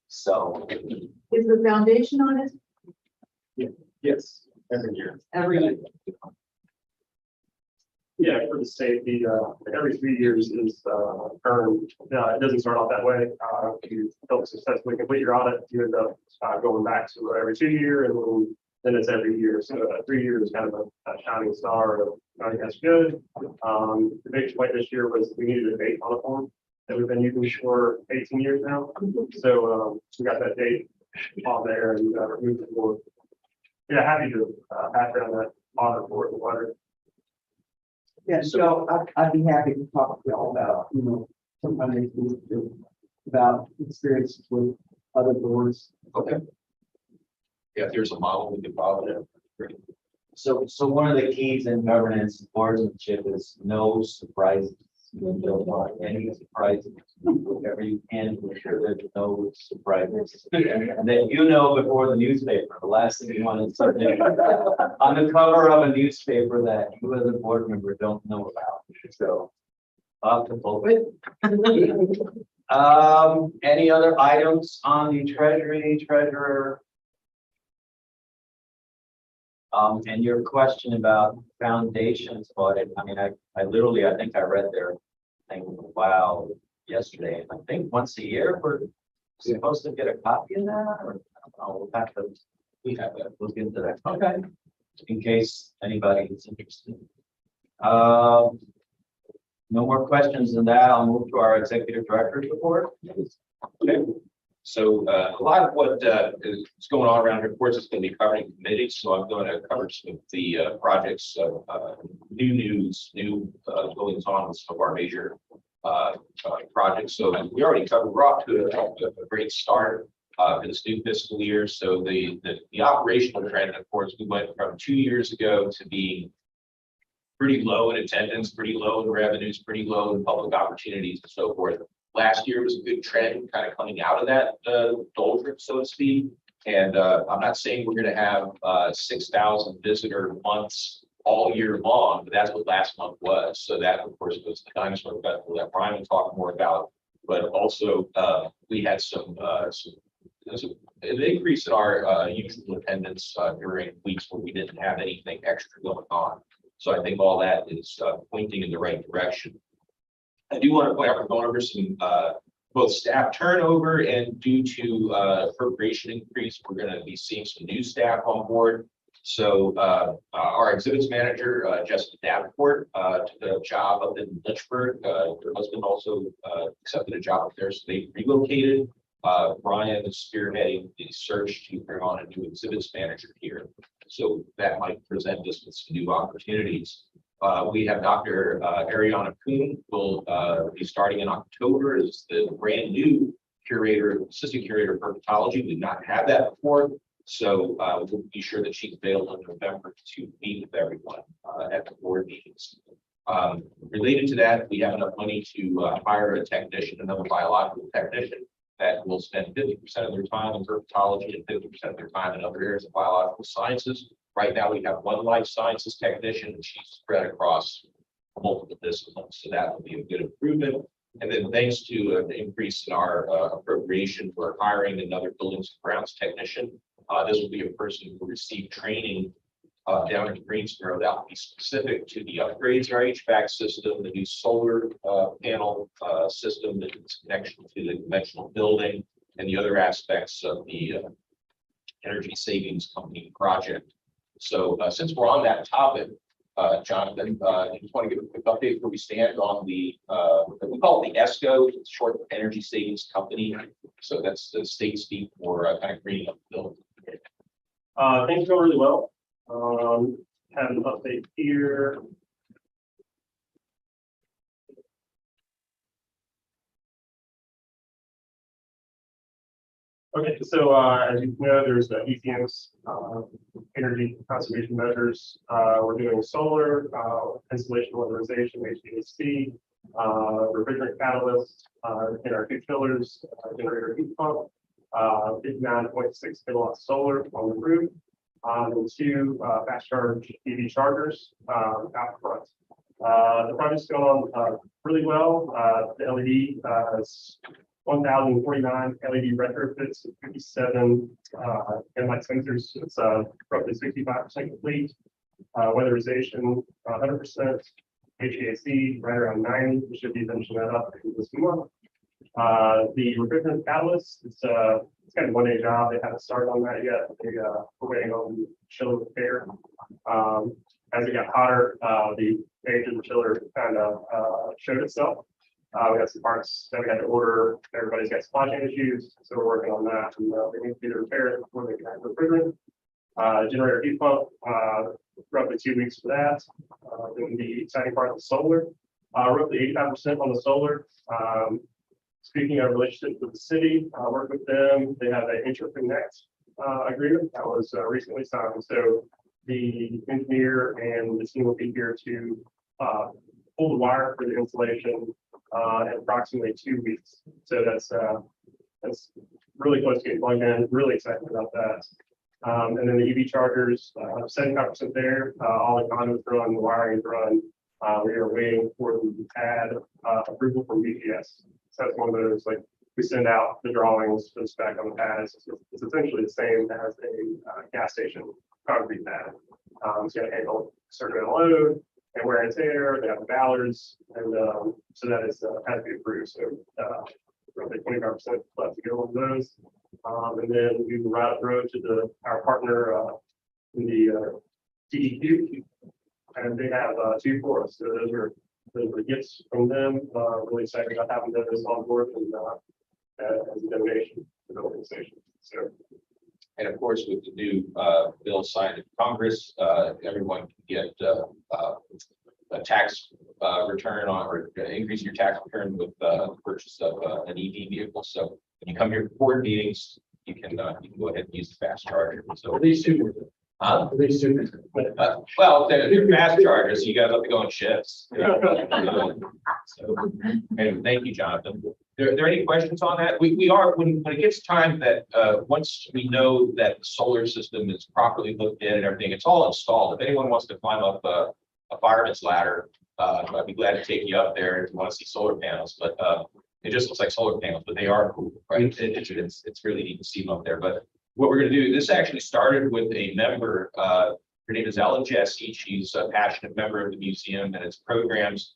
So. Is the foundation on it? Yes, every year. Every year. Yeah, for the state, every 3 years is earned. It doesn't start off that way. If you don't successfully complete your audit, you end up going back to every 2 year, and then it's every year. So 3 years is kind of a shining star of that's good. The big point this year was we needed a date on the form that we've been using for 18 years now. So we got that date on there and removed the board. Yeah, happy to pass around that audit board the letter. Yeah, so I'd be happy to talk to y'all about, you know, sometimes about experiences with other boards. Okay. Yeah, if there's a model, we can follow it. Great. So one of the keys in governance and boardsmanship is no surprises. You don't want any surprises. Whatever you can, make sure there's no surprises. And then, you know, before the newspaper, the last thing you want is something on the cover of a newspaper that you as a board member don't know about. So off to pull it. Any other items on the treasurer? And your question about foundations audit, I mean, I literally, I think I read their thing, wow, yesterday, and I think once a year, we're supposed to get a copy of that, or I don't know, we have to look into that. Okay. In case anybody is interested. No more questions than that. I'll move to our executive director's report. Okay. So a lot of what is going on around here, of course, is going to be covered in committee. So I'm going to cover some of the projects, new news, new goings on with some of our major projects. So we already covered, we're off to a great start for this new fiscal year. So the operational trend, of course, we went from 2 years ago to being pretty low in attendance, pretty low in revenues, pretty low in public opportunities and so forth. Last year was a good trend kind of coming out of that doldrums, so to speak. And I'm not saying we're going to have 6,000 visitor months all year long, but that's what last month was. So that, of course, was the dinosaur festival that Brian will talk more about. But also we had an increase in our usual attendance during weeks where we didn't have anything extra going on. So I think all that is pointing in the right direction. I do want to point out we're going over some both staff turnover, and due to appropriation increase, we're going to be seeing some new staff on board. So our exhibits manager, Jessica Davenport, took a job up in Lynchburg. Her husband also accepted a job up there, so they relocated. Brian is spearheading the search to bring on a new exhibits manager here. So that might present us with some new opportunities. We have Dr. Ariana Kuhn will be starting in October as the brand new assistant curator of herpetology. We did not have that before. So we'll be sure that she's available in November to meet with everyone at the board meetings. Related to that, we have enough money to hire a technician, another biological technician that will spend 50% of their time in herpetology and 50% of their time in other areas of biological sciences. Right now, we have one life sciences technician, and she's spread across multiple disciplines, so that will be a good improvement. And then thanks to an increase in our appropriation for hiring another buildings and grounds technician, this will be a person who will receive training down in Greensboro that will be specific to the upgrades in our HVAC system, the new solar panel system, the connection to the conventional building, and the other aspects of the energy savings company project. So since we're on that topic, Jonathan, I just want to give a quick update where we stand on the, we call it the ESCO, it's short for Energy Savings Company. So that's the state speak for kind of greening up the building. Things go really well. Have an update here. Okay, so as you know, there's the ECM's energy conservation measures. We're doing solar, installation weatherization, HVAC, refrigerant catalyst in our two chillers, generator heat pump, 59.6 kilowatts solar on the roof, and 2 fast charge EV chargers out front. The project's going on really well. The LED is 1,049 LED retrofits, 57 light sensors. It's roughly 65% complete. Weatherization 100%. HVAC right around 90. We should be finishing that up this month. The refrigerant catalyst, it's kind of one-day job. They haven't started on that yet. We're waiting on the chiller repair. As it got hotter, the age of the chiller kind of showed itself. We got some parts that we had to order. Everybody's got supply chain issues, so we're working on that. And they need to do the repairs before they can have the refrigerant. Generator heat pump, roughly 2 weeks for that. Then the exciting part of the solar, roughly 85% on the solar. Speaking of relationships with the city, work with them. They have an interconnect agreement that was recently signed. So the engineer and the team will be here to pull the wire for the installation in approximately 2 weeks. So that's really close to getting plugged in. Really excited about that. And then the EV chargers, 75% there. All the conduits run, the wiring is run. We are waiting for the pad approval from BPS. So that's one of those, like, we send out the drawings for the spec on the pads. It's essentially the same as a gas station concrete pad. It's going to handle a certain amount of load and wear and tear. They have the ballards, and so that is has to be approved. So roughly 25% left to go on those. And then we right up the road to our partner in the TEQ, and they have 2 for us. So those are gifts from them. Really excited about having those on board and as a donation to the organization. So. And of course, with the new bill signed in Congress, everyone can get a tax return on, or increase your tax return with the purchase of an EV vehicle. So when you come here for board meetings, you can go ahead and use the fast charger. So These two. well, they're fast chargers. You guys have to go on shifts. So, and thank you, Jonathan. Are there any questions on that? We are, when it gets time that once we know that the solar system is properly looked in and everything, it's all installed. If anyone wants to climb up a fireman's ladder, I'd be glad to take you up there if you want to see solar panels. But it just looks like solar panels, but they are cool, right? It's really neat to see them up there. But what we're going to do, this actually started with a member. Her name is Ellen Jesse. She's a passionate member of the museum and its programs.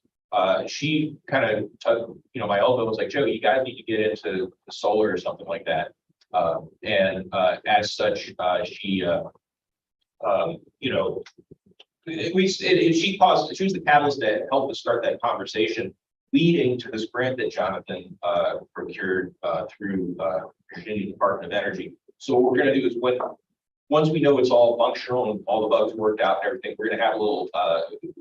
She kind of took, my elbow, was like, Joe, you guys need to get into the solar or something like that. And as such, she, she was the catalyst that helped us start that conversation, leading to this grant that Jonathan procured through the Virginia Department of Energy. So what we're going to do is, once we know it's all functional and all the bugs worked out and everything, we're going to have a little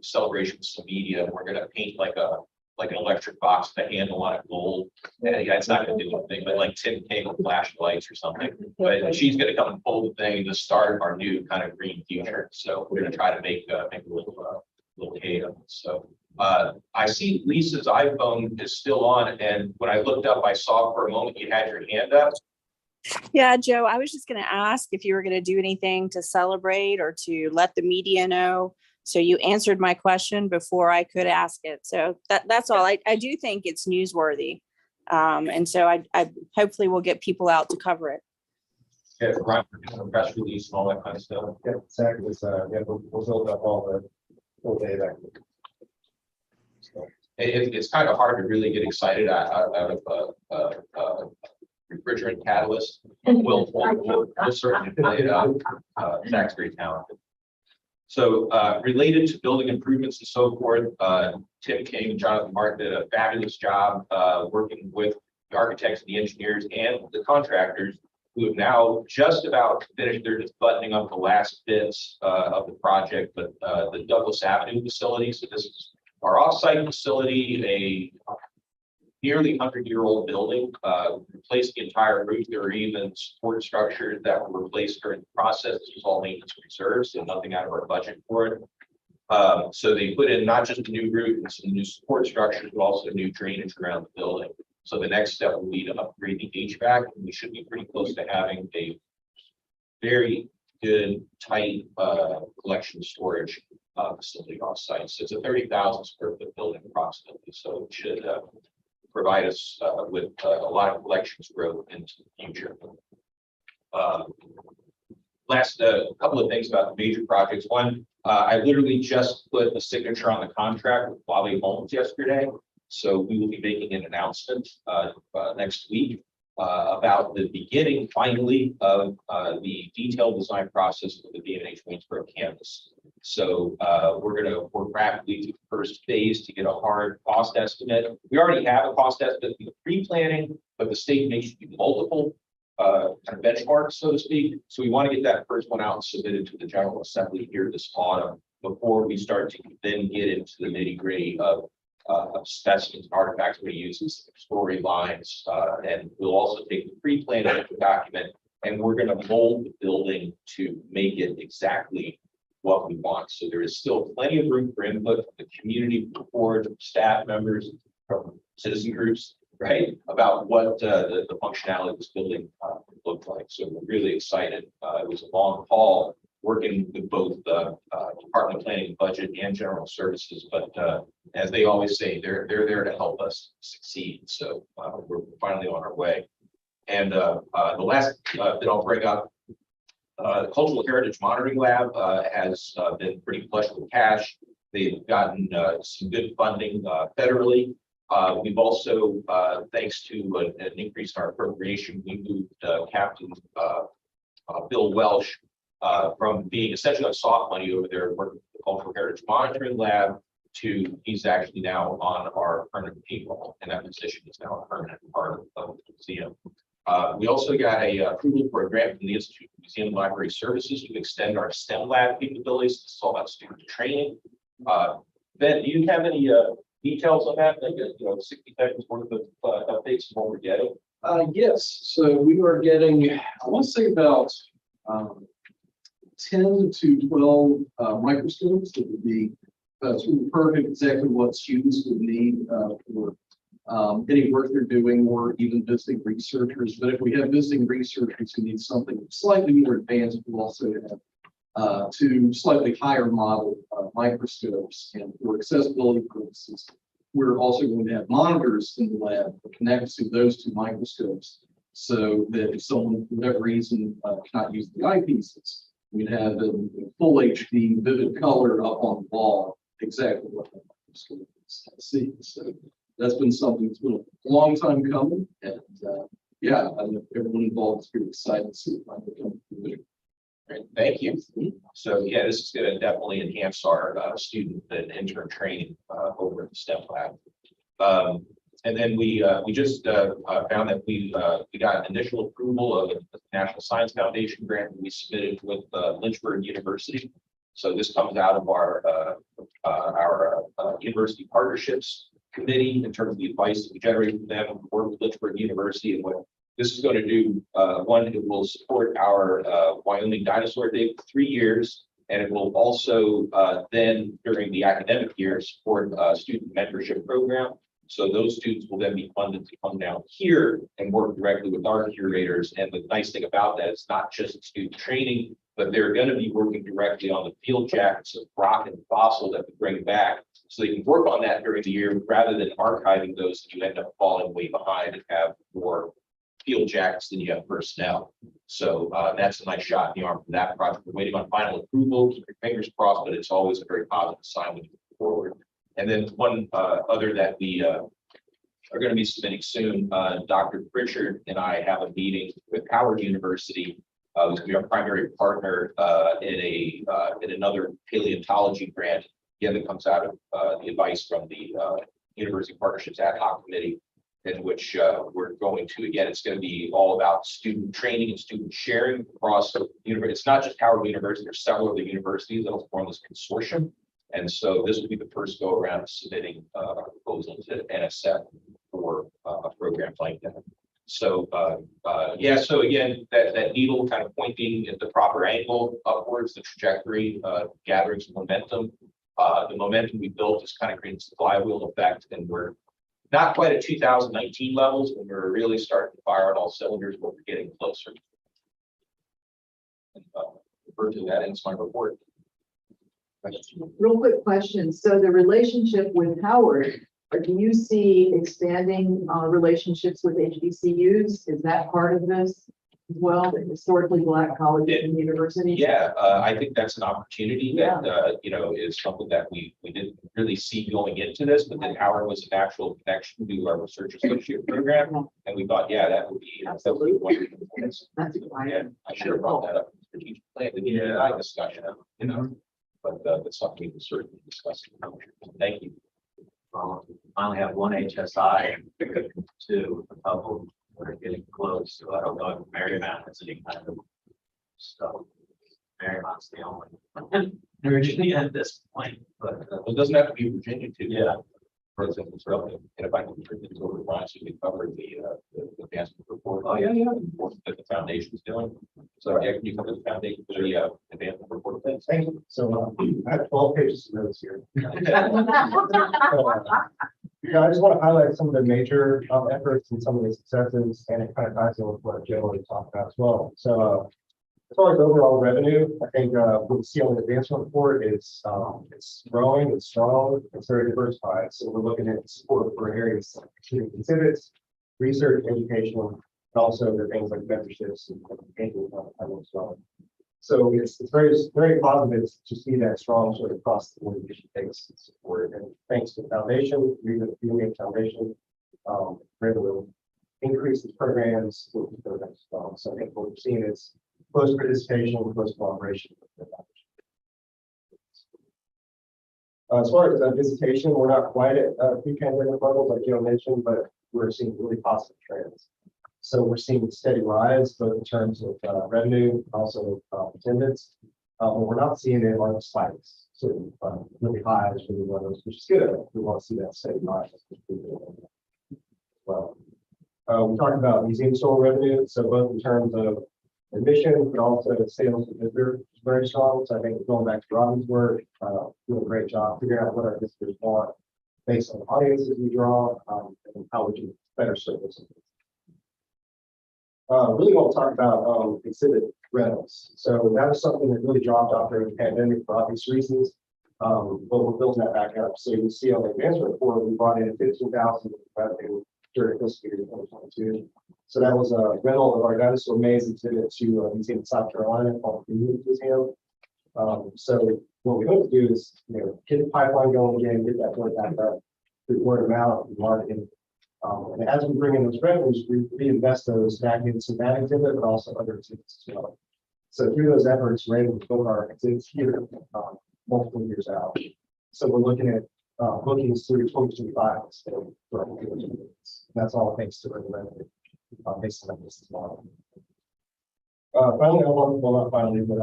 celebration with some media. And we're going to paint like an electric box with a handle on it, gold. And it's not going to do anything, but like tin cable flashlights or something. But she's going to come and pull the thing to start our new kind of green future. So we're going to try to make a little hay of it. So I see Lisa's iPhone is still on, and when I looked up, I saw for a moment you had your hand up. Yeah, Joe, I was just going to ask if you were going to do anything to celebrate or to let the media know. So you answered my question before I could ask it. So that's all. I do think it's newsworthy. And so I hopefully will get people out to cover it. Yeah, right, press release and all that kind of stuff. Yeah, exactly. So, yeah, we'll build up all the full data. So, It's kind of hard to really get excited out of refrigerant catalyst. We'll certainly play it out. Zach's very talented. So related to building improvements and so forth, Tim King and Jonathan Martin did a fabulous job working with the architects, the engineers, and the contractors who have now just about finished. They're just buttoning up the last bits of the project, but the Douglas Avenue facility. So this is our offsite facility, a nearly 100-year-old building, replaced the entire roof. There were even support structures that were replaced during the process. This was all maintenance reserves, so nothing out of our budget for it. So they put in not just a new roof and some new support structures, but also new drainage around the building. So the next step will be to upgrade the HVAC, and we should be pretty close to having a very good, tight collection storage facility off-site. So it's a 30,000 square foot building approximately. So it should provide us with a lot of collections growth into the future. Last couple of things about the major projects. One, I literally just put a signature on the contract with Wally Homes yesterday. So we will be making an announcement next week about the beginning, finally, of the detailed design process for the VMNH Waynesboro campus. So we're going to work rapidly to the first phase to get a hard cost estimate. We already have a cost estimate for the pre-planning, but the state makes you do multiple kind of benchmarks, so to speak. So we want to get that first one out and submitted to the General Assembly here this autumn before we start to then get into the nitty-gritty of specimens, artifacts we use as storylines, and we'll also take the pre-planning document and we're going to mold the building to make it exactly what we want. So there is still plenty of room for input from the community, from the board, from staff members, from citizen groups, right, about what the functionality of this building looked like. So we're really excited. It was a long haul working with both the Department of Planning, Budget, and General Services, but as they always say, they're there to help us succeed. So we're finally on our way. And the last that I'll bring up, the Cultural Heritage Monitoring Lab has been pretty flush with cash. They've gotten some good funding federally. We've also, thanks to an increase in our appropriation, we moved Captain Bill Welsh from being essentially on soft money over there working with the Cultural Heritage Monitoring Lab to he's actually now on our permanent payroll, and that position is now a permanent part of the museum. We also got a approval for a grant from the Institute of Museum and Library Services to extend our STEM lab capabilities. This is all about student training. Ben, do you have any details on that? Like, 60 seconds worth of updates on what we're getting? Yes, so we are getting, I want to say about 10 to 12 microscopes that would be sort of perfect, exactly what students would need for any work they're doing, or even visiting researchers. But if we have visiting researchers who need something slightly more advanced, we'll also have 2 slightly higher model microscopes. And for accessibility purposes, we're also going to have monitors in the lab that connect to those 2 microscopes, so that if someone, for whatever reason, cannot use the eyepieces, we'd have a full HD vivid color up on the wall, exactly what the microscope see. So that's been something that's been a long time coming, and yeah, I know everyone involved is pretty excited to see it finally come to fruition. Great, thank you. So yeah, this is going to definitely enhance our student and intern training over at the STEM lab. And then we just found that we got initial approval of the National Science Foundation grant that we submitted with Lynchburg University. So this comes out of our university partnerships committee in terms of the advice that we generate from them, work with Lynchburg University, and what this is going to do. One, it will support our Wyoming Dinosaur Day for 3 years. And it will also then, during the academic year, support a student mentorship program. So those students will then be funded to come down here and work directly with our curators. And the nice thing about that is not just student training, but they're going to be working directly on the field jackets of rock and fossil that we bring back. So they can work on that during the year rather than archiving those. You end up falling way behind and have more field jackets than you have personnel. So that's a nice shot in the arm for that project. We're waiting on final approval. Keep your fingers crossed, but it's always a very positive sign when you move forward. And then one other that we are going to be submitting soon, Dr. Pritchard and I have a meeting with Howard University, who's going to be our primary partner in another paleontology grant. Again, that comes out of the advice from the University Partnerships Ad Hoc Committee, in which we're going to, again, it's going to be all about student training and student sharing across the university. It's not just Howard University, there's several other universities that will form this consortium. And so this will be the first go around of submitting a proposal to NSF for a program like that. So yeah, so again, that needle kind of pointing at the proper angle upwards, the trajectory, gathering some momentum. The momentum we built is kind of creating this flywheel effect, and we're not quite at 2019 levels, when we're really starting to fire on all cylinders, but we're getting closer. And, refer to that in my report. Real quick question. So the relationship with Howard, or do you see expanding relationships with HBCUs? Is that part of this as well, the historically Black colleges and universities? Yeah, I think that's an opportunity that you know, is something that we didn't really see going into this, but then Howard was a natural connection to our research associate program, and we thought, yeah, that would be absolutely wonderful. That's Yeah, I should have brought that up in the strategic plan. We needed a discussion, you know, but that's something we can certainly discuss. Thank you. I only have one HSI to a couple that are getting close, so I don't know if Marymount has any kind of stuff. Marymount's the only usually at this point, but it doesn't have to be Virginia too. Yeah. For example, and if I can turn things over to Brian, so we can cover the advancement report. Oh, yeah, yeah. That the foundation's doing. So yeah, can you cover the foundation for the advancement report? Thanks. Thank you. So I have 12 pages of notes here. Yeah, I just want to highlight some of the major efforts and some of the successes, and it kind of ties in with what Joe already talked about as well. So as far as overall revenue, I think what we see on the advancement report is it's growing, it's strong, it's very diversified. So we're looking at support for areas like community exhibits, research, education, and also the things like mentorships and engagement as well. So it's very positive to see that strong sort of across the board takes support. And thanks to the foundation, even the VMNH Foundation, we're able to increase these programs. So I think what we're seeing is close participation, close collaboration with the foundation. As far as visitation, we're not quite at pre-pandemic levels, like Joe mentioned, but we're seeing really positive trends. So we're seeing a steady rise, both in terms of revenue, also attendance. But we're not seeing any large spikes. So really high is really one of those, which is good. We want to see that steady rise. Well, we talked about museum store revenue. So both in terms of admission, but also sales and visitors is very strong. So I think going back to Robin's work, doing a great job figuring out what our visitors want based on the audiences we draw, and how we can better service them. Really want to talk about exhibit rentals. So that was something that really dropped off during the pandemic for obvious reasons. But we're building that back up. So you can see on the advancement report, we brought in 15,000 revenue during fiscal year 2022. So that was a rental of our dinosaur maze exhibit to a museum in South Carolina called the Museum. So what we hope to do is, you know, get the pipeline going again, get that word back up through word of mouth and marketing. And as we bring in those revenues, we reinvest those back into that exhibit, but also other exhibits as well. So through those efforts, we're able to build our exhibits here multiple years out. So we're looking at bookings through 2025. So that's all thanks to the revenue based on that business model. Finally, not finally, but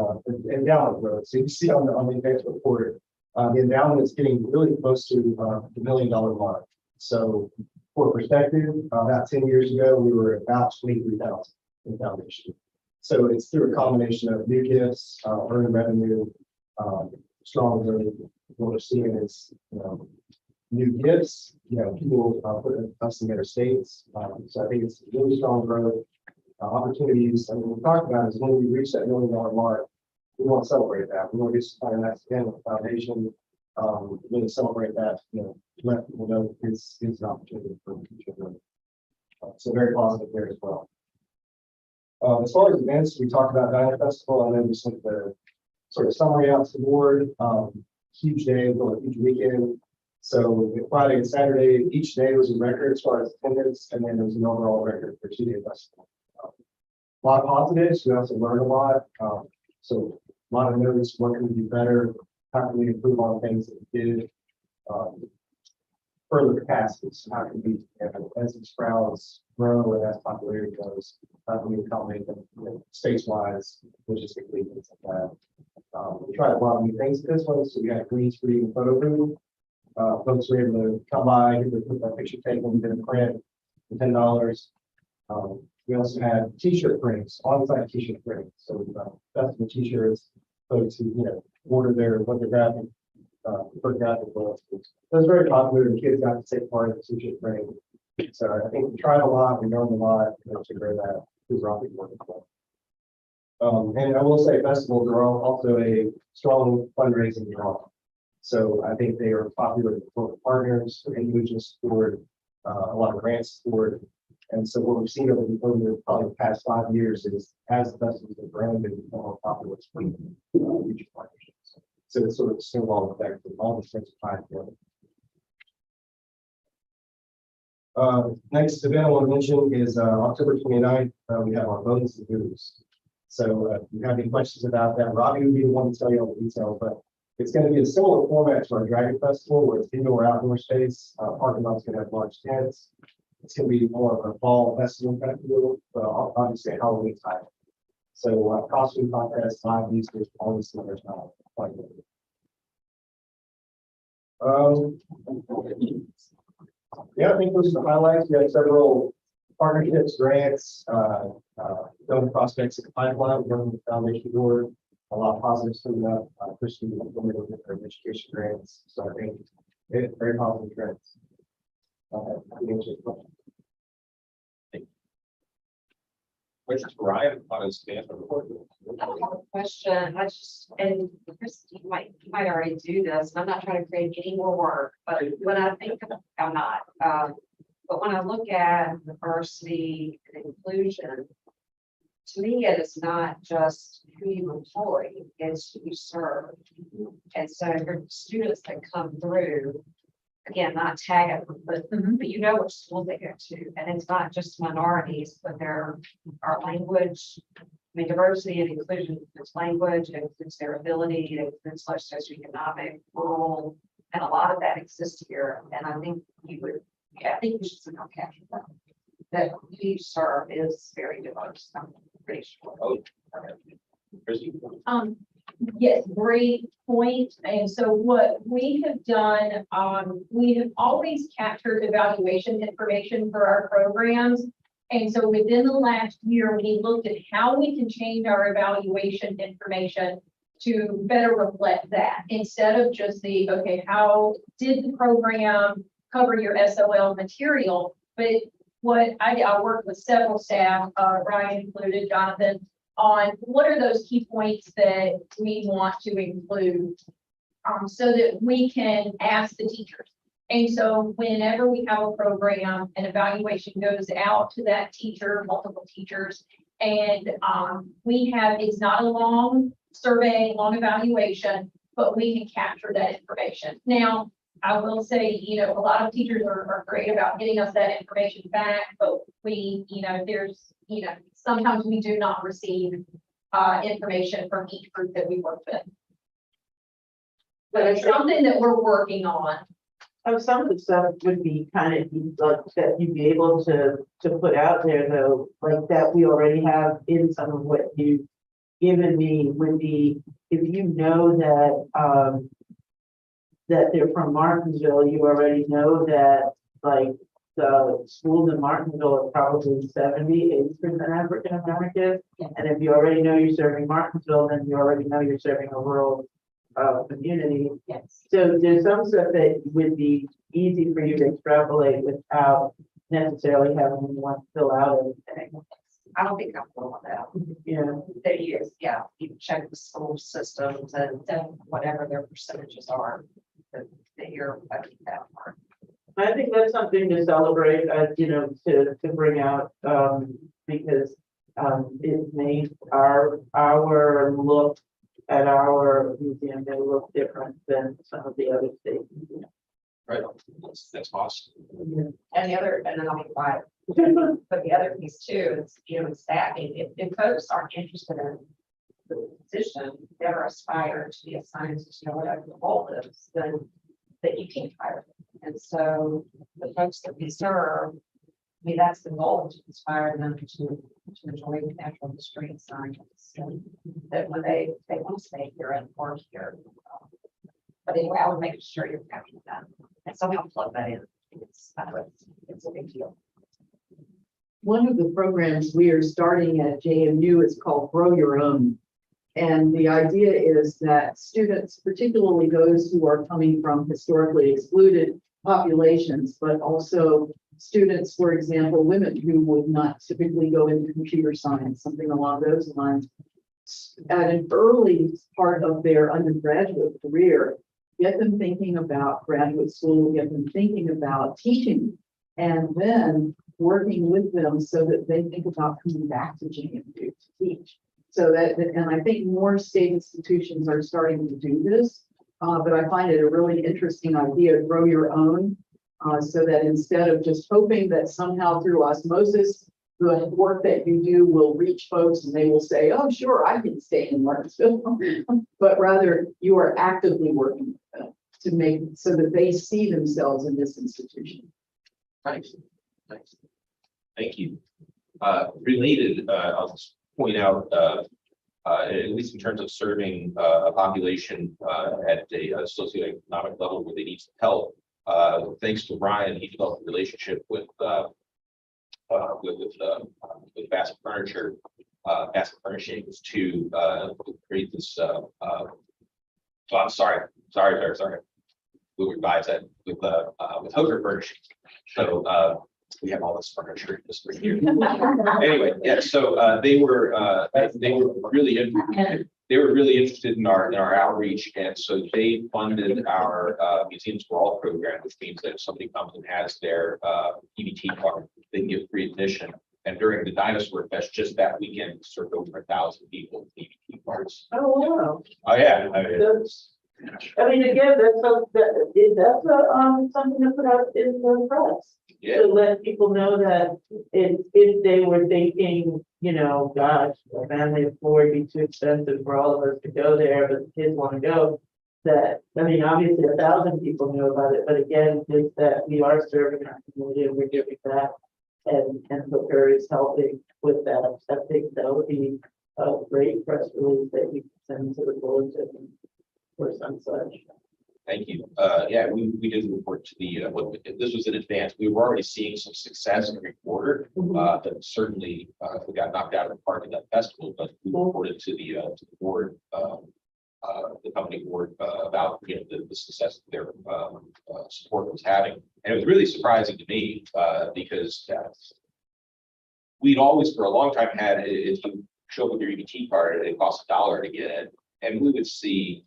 endowment growth. So you see on the advancement report, the endowment is getting really close to the $1 million mark. So for perspective, about 10 years ago, we were about 23,000 in foundation. So it's through a combination of new gifts, earned revenue, Strong, really, what we're seeing is, new gifts, people putting us in their states. So I think it's really strong growth, opportunities. And what we talked about is when we reach that $1 million mark, we want to celebrate that. We want to do something that's again with the foundation, really celebrate that, let people know it's an opportunity for the future growth. So very positive there as well. As far as events, we talked about Diner Festival. I know we sent the sort of summary out to the board. Huge day, a huge weekend. So Friday and Saturday, each day was a record as far as attendance, and then there was an overall record for 2-day festival. A lot of positives. We also learned a lot. So a lot of notes, what can we do better? How can we improve on things that we did? Further capacities, how can we, as these crowds grow and as popularity goes, how can we accommodate them, space-wise, logistically, things like that. We tried a lot of new things at this one, so we got a green screen photo booth. Folks were able to come by, they put that picture taken, we did a print for $10. We also had T-shirt prints, on-site T-shirt prints. So festival T-shirts, folks who order their photographic books. It was very popular. The kids got to take part in the T-shirt printing. So I think we tried a lot, we learned a lot, to grow that through Rocky work as well. And I will say festivals are also a strong fundraising draw. So I think they are popular with corporate partners, individual support, a lot of grant support. And so what we've seen over probably the past 5 years is as the festivals have grown, they become more popular with future partnerships. So it's sort of a snowball effect of all the things tied together. Next event I want to mention is October 29th. We have our bonus and booze. So if you have any questions about that, Robbie would be the one to tell you all the details, but it's going to be a similar format to our Dragon Festival, where it's indoor outdoor space. Parking lot's going to have large tents. It's going to be more of a fall festival kind of deal, but obviously Halloween time. So costume contest, live music, all this other stuff. Yeah, I think those are the highlights. We have several partnerships, grants, donor prospects in the pipeline, working with the foundation board. A lot of positives coming up. Christian implementing their education grants. So I think it's very positive trends. Questions for Ryan on his staff report? I have a question. And Chris, you might already do this. I'm not trying to create any more work, but when I think I'm not. But when I look at diversity and inclusion, to me, it is not just who you employ, it's who you serve. And so for students that come through, again, not tag it, but you know which school they go to. And it's not just minorities, but our language. I mean, diversity and inclusion includes language, it includes their ability, it includes socioeconomic, rural, and a lot of that exists here. And I think I think we should somehow capture that. That who you serve is very diverse. I'm pretty sure. Yes, great point. And so what we have done, we have always captured evaluation information for our programs. And so within the last year, we looked at how we can change our evaluation information to better reflect that, instead of just okay, how did the program cover your SOL material? But what I worked with several staff, Ryan included, Jonathan, on what are those key points that we want to include, so that we can ask the teachers. And so whenever we have a program, an evaluation goes out to that teacher, multiple teachers, and it's not a long survey, long evaluation, but we can capture that information. Now, I will say, a lot of teachers are great about getting us that information back, but sometimes we do not receive information from each group that we work with. But it's something that we're working on. Some of the stuff would be kind of like that you'd be able to put out there, though, like that we already have in some of what you've given me would be, if you know that that they're from Martinsville, you already know that like the schools in Martinsville are probably 70–80% African American. And if you already know you're serving Martinsville, then you already know you're serving a rural community. Yes. So there's some stuff that would be easy for you to extrapolate without necessarily having anyone fill out anything. I don't think I'm going with that. Yeah. They use, yeah, you check the school systems and then whatever their percentages are that you're budgeting that for. I think that's something to celebrate, to bring out, because, it made our look at our museum, they look different than some of the other states. Right, that's awesome. And the other, and then I'll be quiet. But the other piece too is, staffing. If folks aren't interested in the position, never aspire to be assigned to whatever the role is, then that you can't hire them. And so the folks that we serve, I mean, that's the goal, to inspire them to enjoy the natural history and science. And that when they want to stay here and work here. But anyway, I would make sure you're having that. And somehow plug that in. It's a big deal. One of the programs we are starting at JMU is called Grow Your Own. And the idea is that students, particularly those who are coming from historically excluded populations, but also students, for example, women who would not typically go into computer science, something along those lines, at an early part of their undergraduate career, get them thinking about graduate school, get them thinking about teaching, and then working with them so that they think about coming back to JMU to teach. So that, and I think more state institutions are starting to do this, but I find it a really interesting idea, grow your own, so that instead of just hoping that somehow through osmosis, the work that you do will reach folks and they will say, oh, sure, I can stay in Martinsville, but rather you are actively working with them to make so that they see themselves in this institution. Nice. Thank you. Related, I'll just point out, at least in terms of serving a population at a socioeconomic level where they need some help. Thanks to Ryan, he developed a relationship with Bassett Furniture, Bassett Furnishings to create this. I'm sorry. We revise that with Hoser Furnishings. So we have all this furniture just right here. Anyway, yeah. So they were really interested in our outreach, and so they funded our Museums for All program, which means that if somebody comes and has their EBT card, they can get free admission. And during the Dinosaur Fest, just that weekend, we served over 1,000 people with EBT cards. Oh, wow. Oh yeah. I mean, again, that's something to put out in the press. Yeah. To let people know that if they were thinking, gosh, a family of four would be too expensive for all of us to go there, but the kids want to go. That, I mean, obviously 1,000 people know about it, but again, it's that we are serving our community and we're giving that, and Hooker is helping with that. I think that would be a great press release that you can send to the bulletin or some such. Thank you. Yeah, we did report to the, this was in advance. We were already seeing some success every quarter. But certainly we got knocked out of the park at that festival, but we reported to the board, the company board, about, the success that their support was having. And it was really surprising to me because we'd always for a long time had, if you show up with your EBT card, it costs $1 to get in. And we would see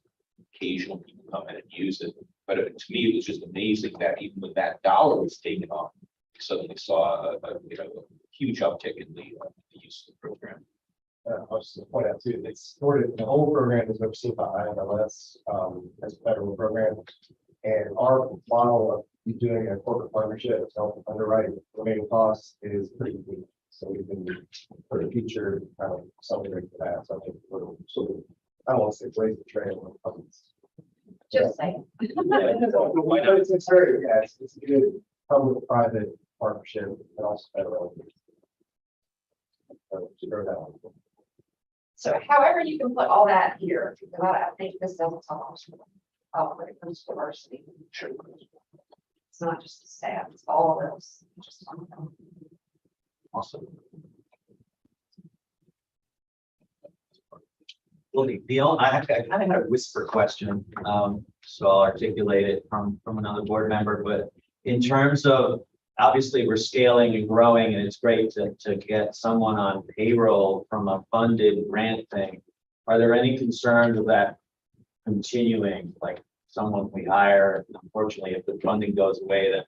occasional people come in and use it. But to me, it was just amazing that even when that $1 was taken off, we suddenly saw a huge uptick in the use of the program. I was just point out too, the whole program is overseen by IMLS as a federal program. And our model of doing a corporate partnership with help underwriting remaining costs is pretty unique. So we've been for the future kind of something like that. So I think we're sort of, I don't want to say raise the trail. Just saying. It's very, it's a good public-private partnership and also federal. So however you can put all that here, because I think this doesn't tell us when it comes to diversity. It's not just the staff, it's all of us. Just one of them. Awesome. Well, I kind of had a whisper question, so I'll articulate it from another board member, but in terms of, obviously, we're scaling and growing, and it's great to get someone on payroll from a funded grant thing. Are there any concerns of that continuing, like someone we hire, unfortunately, if the funding goes away, then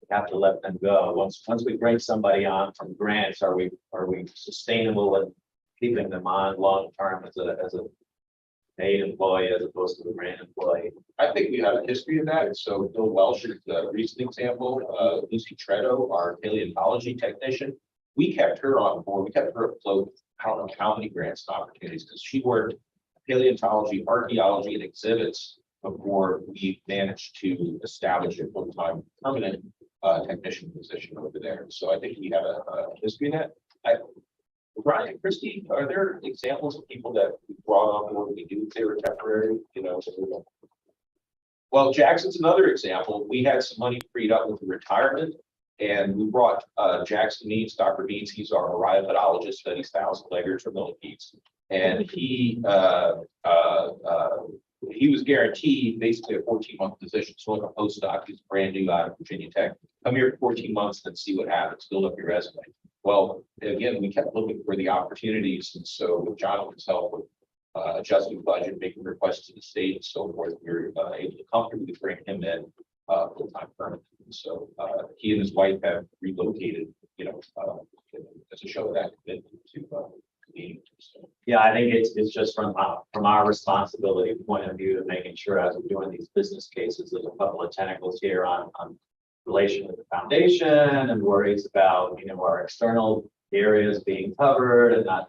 we have to let them go. Once we bring somebody on from grants, are we sustainable with keeping them on long term as a paid employee as opposed to a grant employee? I think we have a history of that. So Bill Welsh is a recent example. Lucy Tretto, our paleontology technician, we kept her on board. We kept her afloat. I don't know how many grants and opportunities because she worked paleontology, archaeology, and exhibits before we managed to establish a full-time permanent technician position over there. So I think we have a history of that. Brian, Christie, are there examples of people that we brought on board we do if they were temporary, Well, Jackson's another example. We had some money freed up with the retirement, and we brought Jackson Means, Dr. Means, he's our oryopodologist, studies thousand leggers or millipedes. And he was guaranteed basically a 14-month position. So like a postdoc, he's brand new out of Virginia Tech. Come here for 14 months and see what happens, build up your resume. Well, again, we kept looking for the opportunities. And so with Jonathan's help with adjusting budget, making requests to the state and so forth, we were able to comfortably bring him in full-time permanent. So he and his wife have relocated, as a show of that commitment to Yeah, I think it's just from our responsibility point of view to making sure as we're doing these business cases, there's a couple of tentacles here on relation with the foundation and worries about, our external areas being covered and not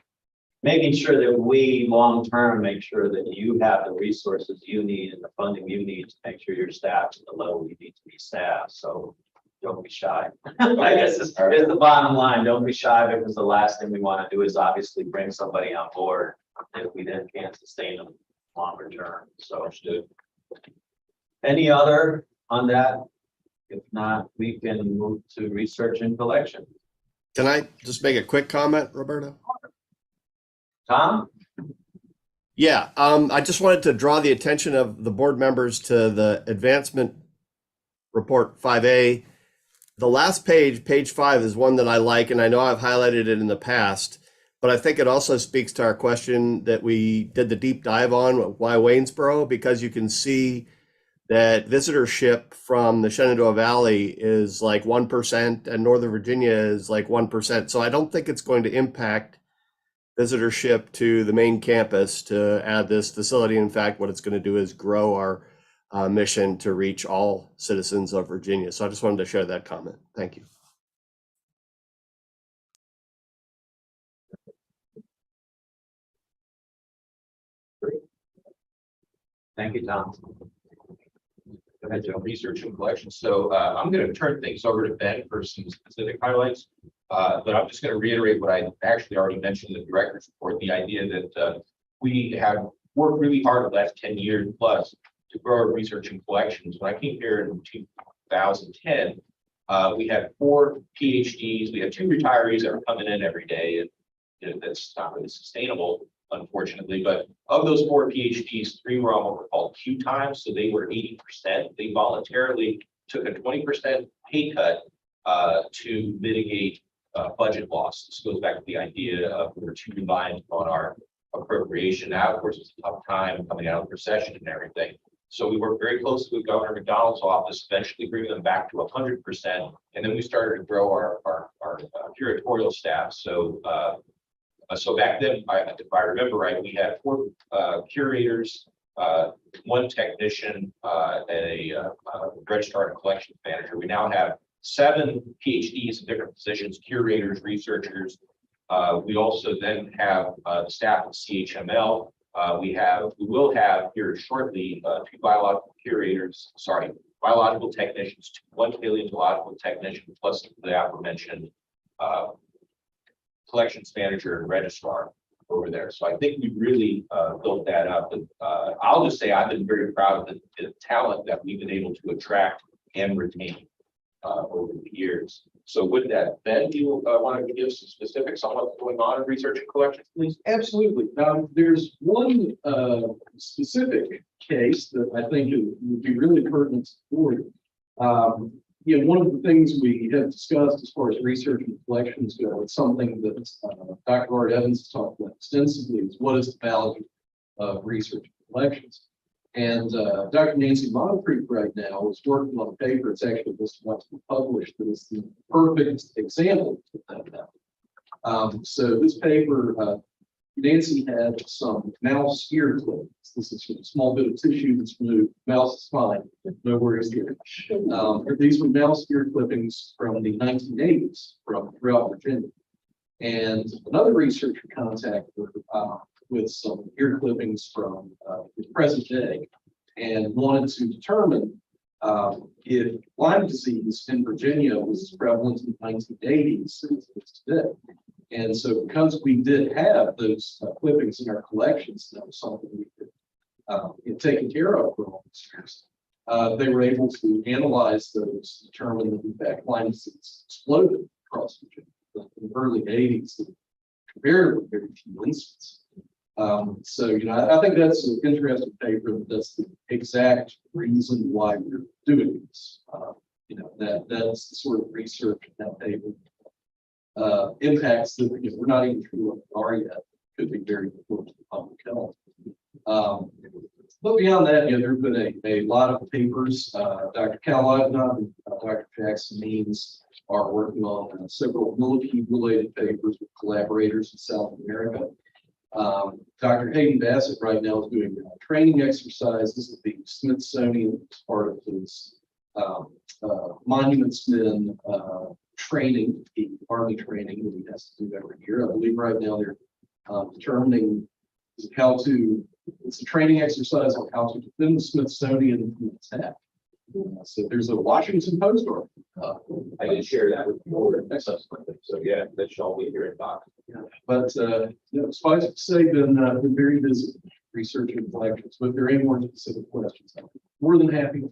making sure that we long-term make sure that you have the resources you need and the funding you need to make sure you're staffed at the level you need to be staffed. So don't be shy. I guess is the bottom line. Don't be shy because the last thing we want to do is obviously bring somebody on board if we then can't sustain them longer term. So any other on that? If not, we can move to research and collection. Can I just make a quick comment, Roberto? Tom? Yeah, I just wanted to draw the attention of the board members to the advancement report 5A. The last page, page 5, is one that I like, and I know I've highlighted it in the past, but I think it also speaks to our question that we did the deep dive on, why Waynesboro, because you can see that visitorship from the Shenandoah Valley is like 1% and Northern Virginia is like 1%. So I don't think it's going to impact visitorship to the main campus to add this facility. In fact, what it's going to do is grow our mission to reach all citizens of Virginia. So I just wanted to share that comment. Thank you. Thank you, Tom. Go ahead, Joe. Research and collection. So I'm going to turn things over to Ben for some specific highlights. But I'm just going to reiterate what I actually already mentioned in the director's report, the idea that we have worked really hard the last 10 years plus to grow our research and collections. When I came here in 2010, we had 4 PhDs. We had 2 retirees that were coming in every day, and that's not really sustainable, unfortunately. But of those 4 PhDs, 3 were on what were called Q times, so they were 80%. They voluntarily took a 20% pay cut to mitigate budget loss. This goes back to the idea of we're too reliant on our appropriation. Now, of course, it's a tough time coming out of recession and everything. So we worked very closely with Governor McDonald's office, eventually bring them back to 100%. And then we started to grow our curatorial staff. So back then, if I remember right, we had 4 curators, 1 technician, and a registrar and collections manager. We now have 7 PhDs in different positions, curators, researchers. We also then have the staff of CHML. We will have here shortly 2 biological technicians, 1 paleontological technician, plus the aforementioned collections manager and registrar over there. So I think we really built that up. And I'll just say I've been very proud of the talent that we've been able to attract and retain over the years. So with that, Ben, you wanted to give some specifics on what's going on in research and collections, please? Absolutely. There's one specific case that I think would be really pertinent to the board. One of the things we have discussed as far as research and collections go, it's something that Dr. Art Evans has talked about extensively, is what is the value of research and collections. And Dr. Nancy Moncrief right now is working on a paper. It's actually just about to be published, that is the perfect example of that. So this paper, Nancy had some mouse ear clippings. This is a small bit of tissue that's removed. Mouse is fine, no worries here. These were mouse ear clippings from the 1980s from throughout Virginia. And another researcher contacted her with some ear clippings from the present day and wanted to determine if Lyme disease in Virginia was as prevalent in the 1980s as it is today. And so because we did have those clippings in our collections, that was something we could taken care of for all these years. They were able to analyze those, determine that in fact Lyme disease exploded across Virginia in the early 80s, comparatively very few instances. So, I think that's an interesting paper. That's the exact reason why we're doing this. That's the sort of research in that paper impacts that we're not even sure what they are yet. Could be very important to public health. But beyond that, there have been a lot of papers. Dr. Calagna and Dr. Jackson Means are working on several millipede-related papers with collaborators in South America. Dr. Hayden Bassett right now is doing training exercises at the Smithsonian as part of his Monuments Men training, the Army training that he has to do every year. I believe right now they're determining it's a training exercise on how to defend the Smithsonian from attack. So there's a Washington Post article. I did share that with the board subsequently. So yeah, that shall be here in box. But suffice it to say, been very busy researching collections. But if there are any more specific questions, I'm more than happy to.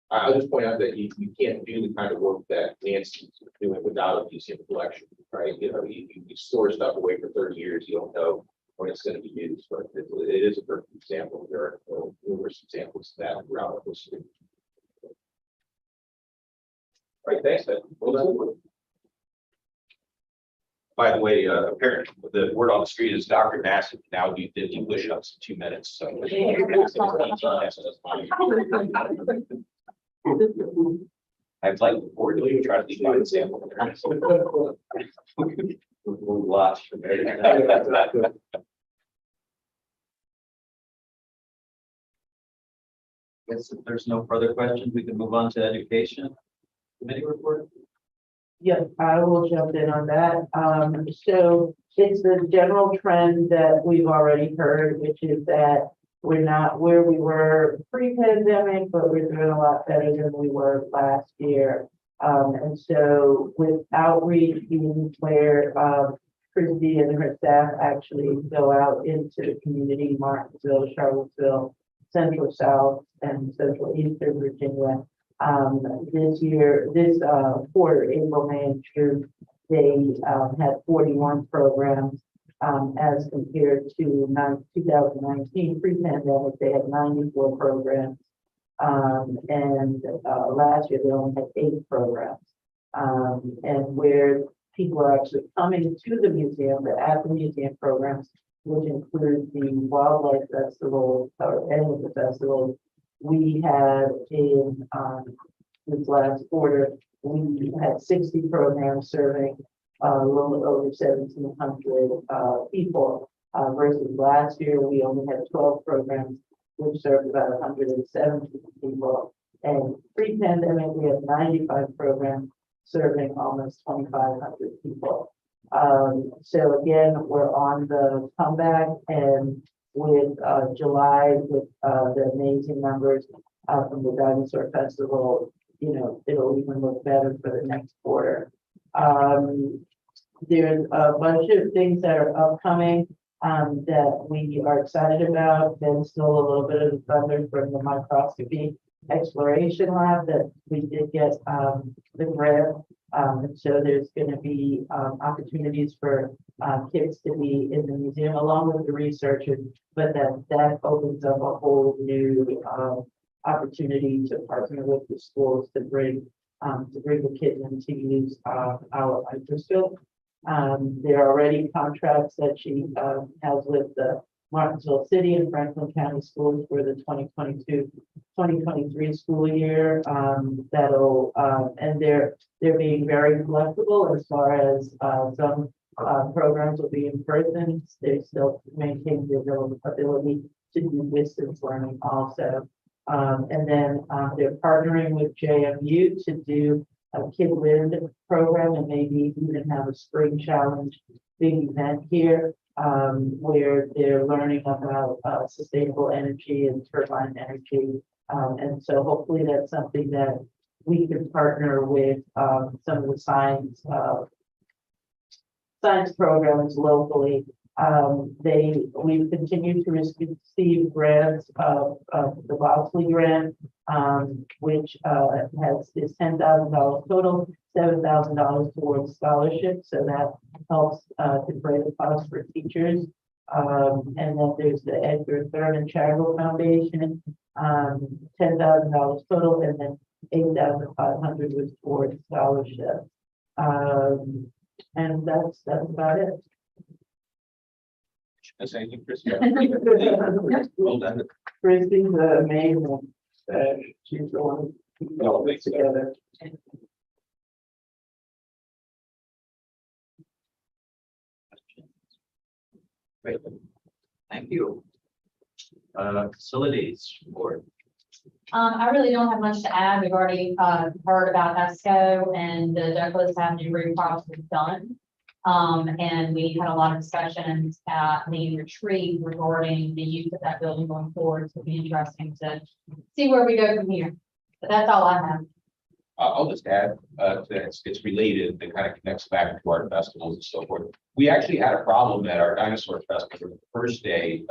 I'll just point out that you can't do the kind of work that Nancy's doing without a museum collection, right? You store stuff away for 30 years, you don't know when it's going to be used, but it is a perfect example. There are numerous examples of that throughout the history. Right, thanks, Ben. Well done. By the way, apparently the word on the street is Dr. Bassett can now do 50 push-ups in 2 minutes. So I'd like the board to try to lead by example. We'll watch. Guess if there's no further questions, we can move on to education committee report. Yes, I will jump in on that. So it's the general trend that we've already heard, which is that we're not where we were pre-pandemic, but we're doing a lot better than we were last year. And so with outreach being where Christy and her staff actually go out into the community, Martinsville, Charlottesville, Central South, and Central Eastern Virginia. This quarter, April, May, and June, they had 41 programs as compared to 2019 pre-pandemic. They had 94 programs, and last year they only had 8 programs. And where people are actually coming to the museum, but at the museum programs, which include the wildlife festival or any of the festivals. We had in this last quarter, we had 60 programs serving a little over 1,700 people versus last year, we only had 12 programs, which served about 170 people. And pre-pandemic, we had 95 programs serving almost 2,500 people. So again, we're on the comeback, and with July, with the amazing numbers from the Dinosaur Festival, it'll even look better for the next quarter. There's a bunch of things that are upcoming that we are excited about. Then still a little bit of the thunder from the microscopy exploration lab that we did get, the grant. And so there's gonna be, opportunities for, kids to be in the museum along with the researchers, but that opens up a whole new, opportunity to partner with the schools to bring the kids in to use, our microscope. There are already contracts that she, has with the Martinsville City and Franklin County Schools for the 2022-2023 school year. That'll, and they're being very flexible as far as, some, programs will be in person. They still maintain the ability to do distance learning also. And then, they're partnering with JMU to do a Kid Live program and maybe even have a spring challenge big event here, where they're learning about sustainable energy and turbine energy. And so hopefully that's something that we can partner with some of the science programs locally. We've continued to receive grants of the Bosley grant, which is $10,000 total, $7,000 towards scholarships. So that helps defray the cost for teachers. And then there's the Edgar Thurman Charitable Foundation, $10,000 total, and then $8,500 was towards scholarships. And that's about it. That's anything, Chris? Well done. Christy's amazing. She's the one who put all this together. Great. Thank you. Facilities board. I really don't have much to add. We've already heard about ESCO and the Douglas Avenue roof project was done. And we had a lot of discussions at the retreat regarding the use of that building going forward. So it'll be interesting to see where we go from here. But that's all I have. I'll just add that it's related, it kind of connects back to our festivals and so forth. We actually had a problem at our dinosaur festival. The first day,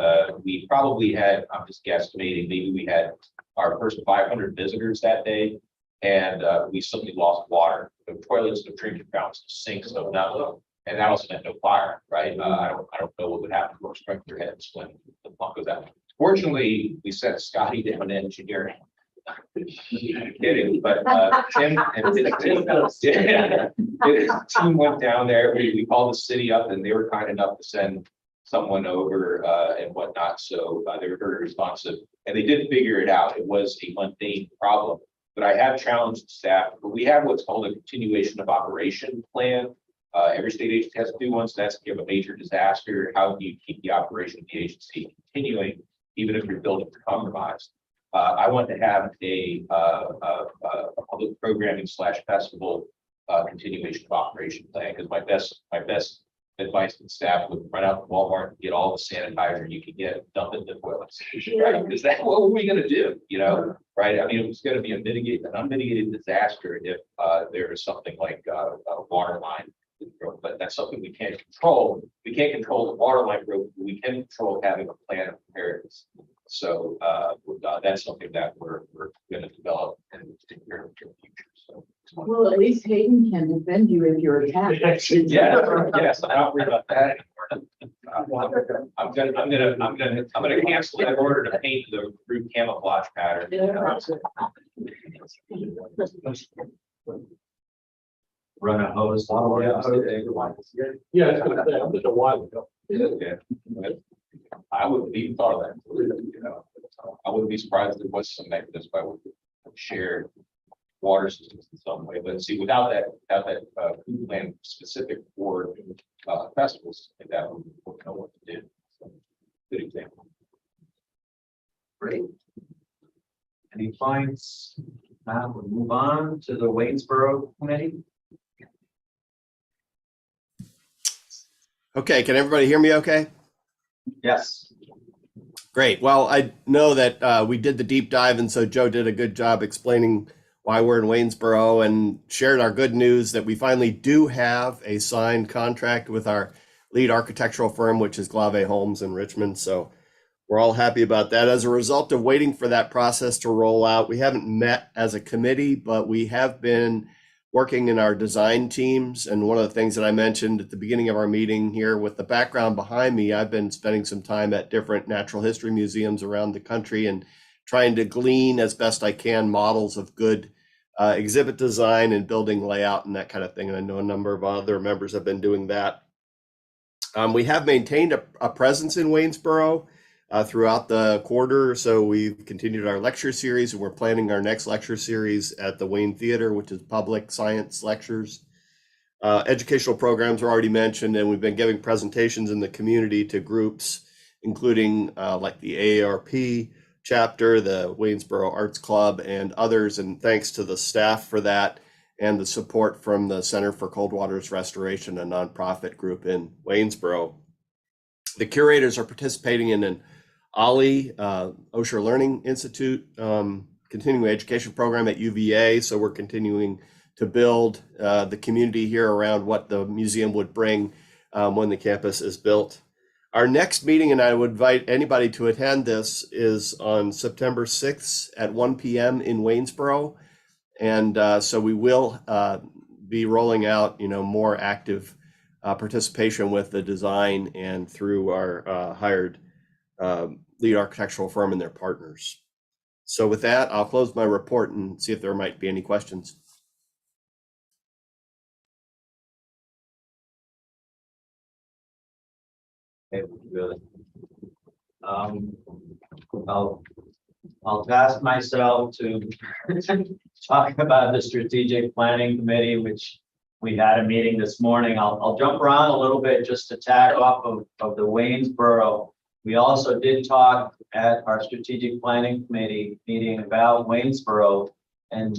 we probably had, I'm just guesstimating, maybe we had our first 500 visitors that day. And we suddenly lost water. The toilets, the drinking fountains, the sinks, so now, and that also meant no fire, right? I don't know what would happen to our sprinkler heads when the pump goes out. Fortunately, we sent Scotty down engineering. Kidding, but Tim and his team went down there. We called the city up and they were kind enough to send someone over and whatnot. So they were very responsive and they did figure it out. It was a mundane problem, but I have challenged staff. But we have what's called a continuation of operation plan. Every state agency has to do one. So that's if you have a major disaster, how do you keep the operation of the agency continuing, even if your buildings are compromised? I want to have a public programming / festival continuation of operation plan, because my best advice to the staff would run out to Walmart and get all the sanitizer you can get, dump it in the toilets. Right? Because that's what were we going to do? You know, right? I mean, it was going to be an unmitigated disaster if there was something like a water line. But that's something we can't control. We can't control the water line growth. We can control having a plan of preparedness. So that's something that we're going to develop and take care of in the future. So, well, at least Hayden can defend you if you're attacked. yes, I don't worry about that anymore. I'm gonna cancel that order to paint the roof camouflage pattern. Run a hose. Yeah, I'm just a while ago. Okay. I wouldn't even thought of that. You know, I wouldn't be surprised if there was some mechanism by which shared water systems in some way. But see, without that food plan specific for festivals, like that we wouldn't know what to do. So, good example. Great. Any points? We'll move on to the Waynesboro Committee. Okay, can everybody hear me okay? Yes. Great. Well, I know that we did the deep dive, and so Joe did a good job explaining why we're in Waynesboro and shared our good news that we finally do have a signed contract with our lead architectural firm, which is Glave Holmes in Richmond. So we're all happy about that. As a result of waiting for that process to roll out, we haven't met as a committee, but we have been working in our design teams. And one of the things that I mentioned at the beginning of our meeting here, with the background behind me, I've been spending some time at different natural history museums around the country and trying to glean as best I can models of good exhibit design and building layout and that kind of thing. And I know a number of other members have been doing that. We have maintained a presence in Waynesboro throughout the quarter. So we've continued our lecture series, and we're planning our next lecture series at the Wayne Theater, which is public science lectures. Educational programs are already mentioned, and we've been giving presentations in the community to groups, including like the AARP chapter, the Waynesboro Arts Club, and others. And thanks to the staff for that, and the support from the Center for Cold Waters Restoration, a nonprofit group in Waynesboro. The curators are participating in an OLLI, Osher Learning Institute, continuing education program at UVA. So we're continuing to build the community here around what the museum would bring when the campus is built. Our next meeting, and I would invite anybody to attend this, is on September 6th at 1 p.m. in Waynesboro. And so we will be rolling out, more active participation with the design and through our hired lead architectural firm and their partners. So with that, I'll close my report and see if there might be any questions. Okay, good. I'll task myself to talk about the strategic planning committee, which we had a meeting this morning. I'll jump around a little bit just to tag off of the Waynesboro. We also did talk at our strategic planning committee meeting about Waynesboro, and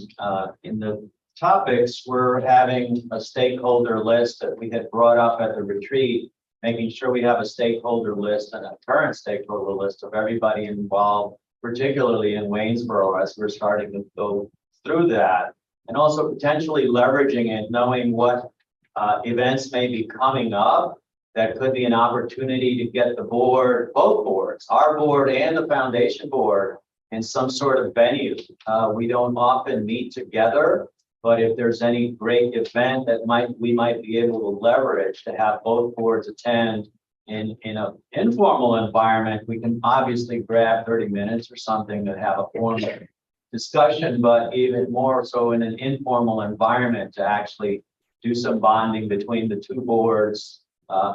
in the topics, we're having a stakeholder list that we had brought up at the retreat, making sure we have a stakeholder list and a current stakeholder list of everybody involved, particularly in Waynesboro, as we're starting to go through that, and also potentially leveraging it, knowing what events may be coming up that could be an opportunity to get the board, both boards, our board and the foundation board, in some sort of venue. We don't often meet together, but if there's any great event that we might be able to leverage to have both boards attend in an informal environment, we can obviously grab 30 minutes or something to have a formal discussion, but even more so in an informal environment to actually do some bonding between the two boards.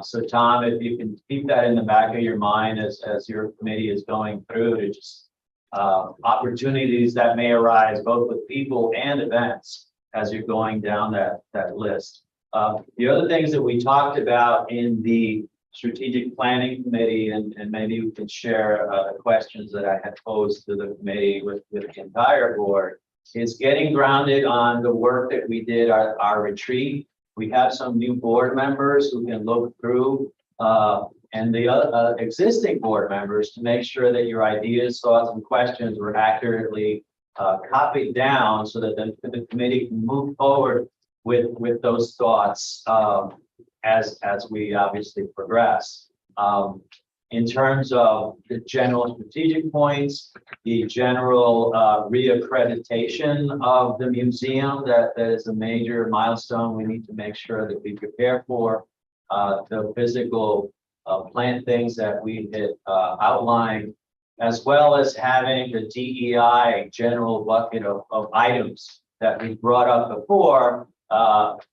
So Tom, if you can keep that in the back of your mind as your committee is going through, to just opportunities that may arise both with people and events as you're going down that list. The other things that we talked about in the strategic planning committee, and maybe we can share the questions that I had posed to the committee with the entire board, is getting grounded on the work that we did our retreat. We have some new board members who can look through and the other existing board members to make sure that your ideas, thoughts, and questions were accurately copied down so that the committee can move forward with those thoughts as we obviously progress. In terms of the general strategic points, the general reaccreditation of the museum, that is a major milestone we need to make sure that we prepare for. The physical plant things that we had outlined, as well as having the DEI general bucket of items that we brought up before,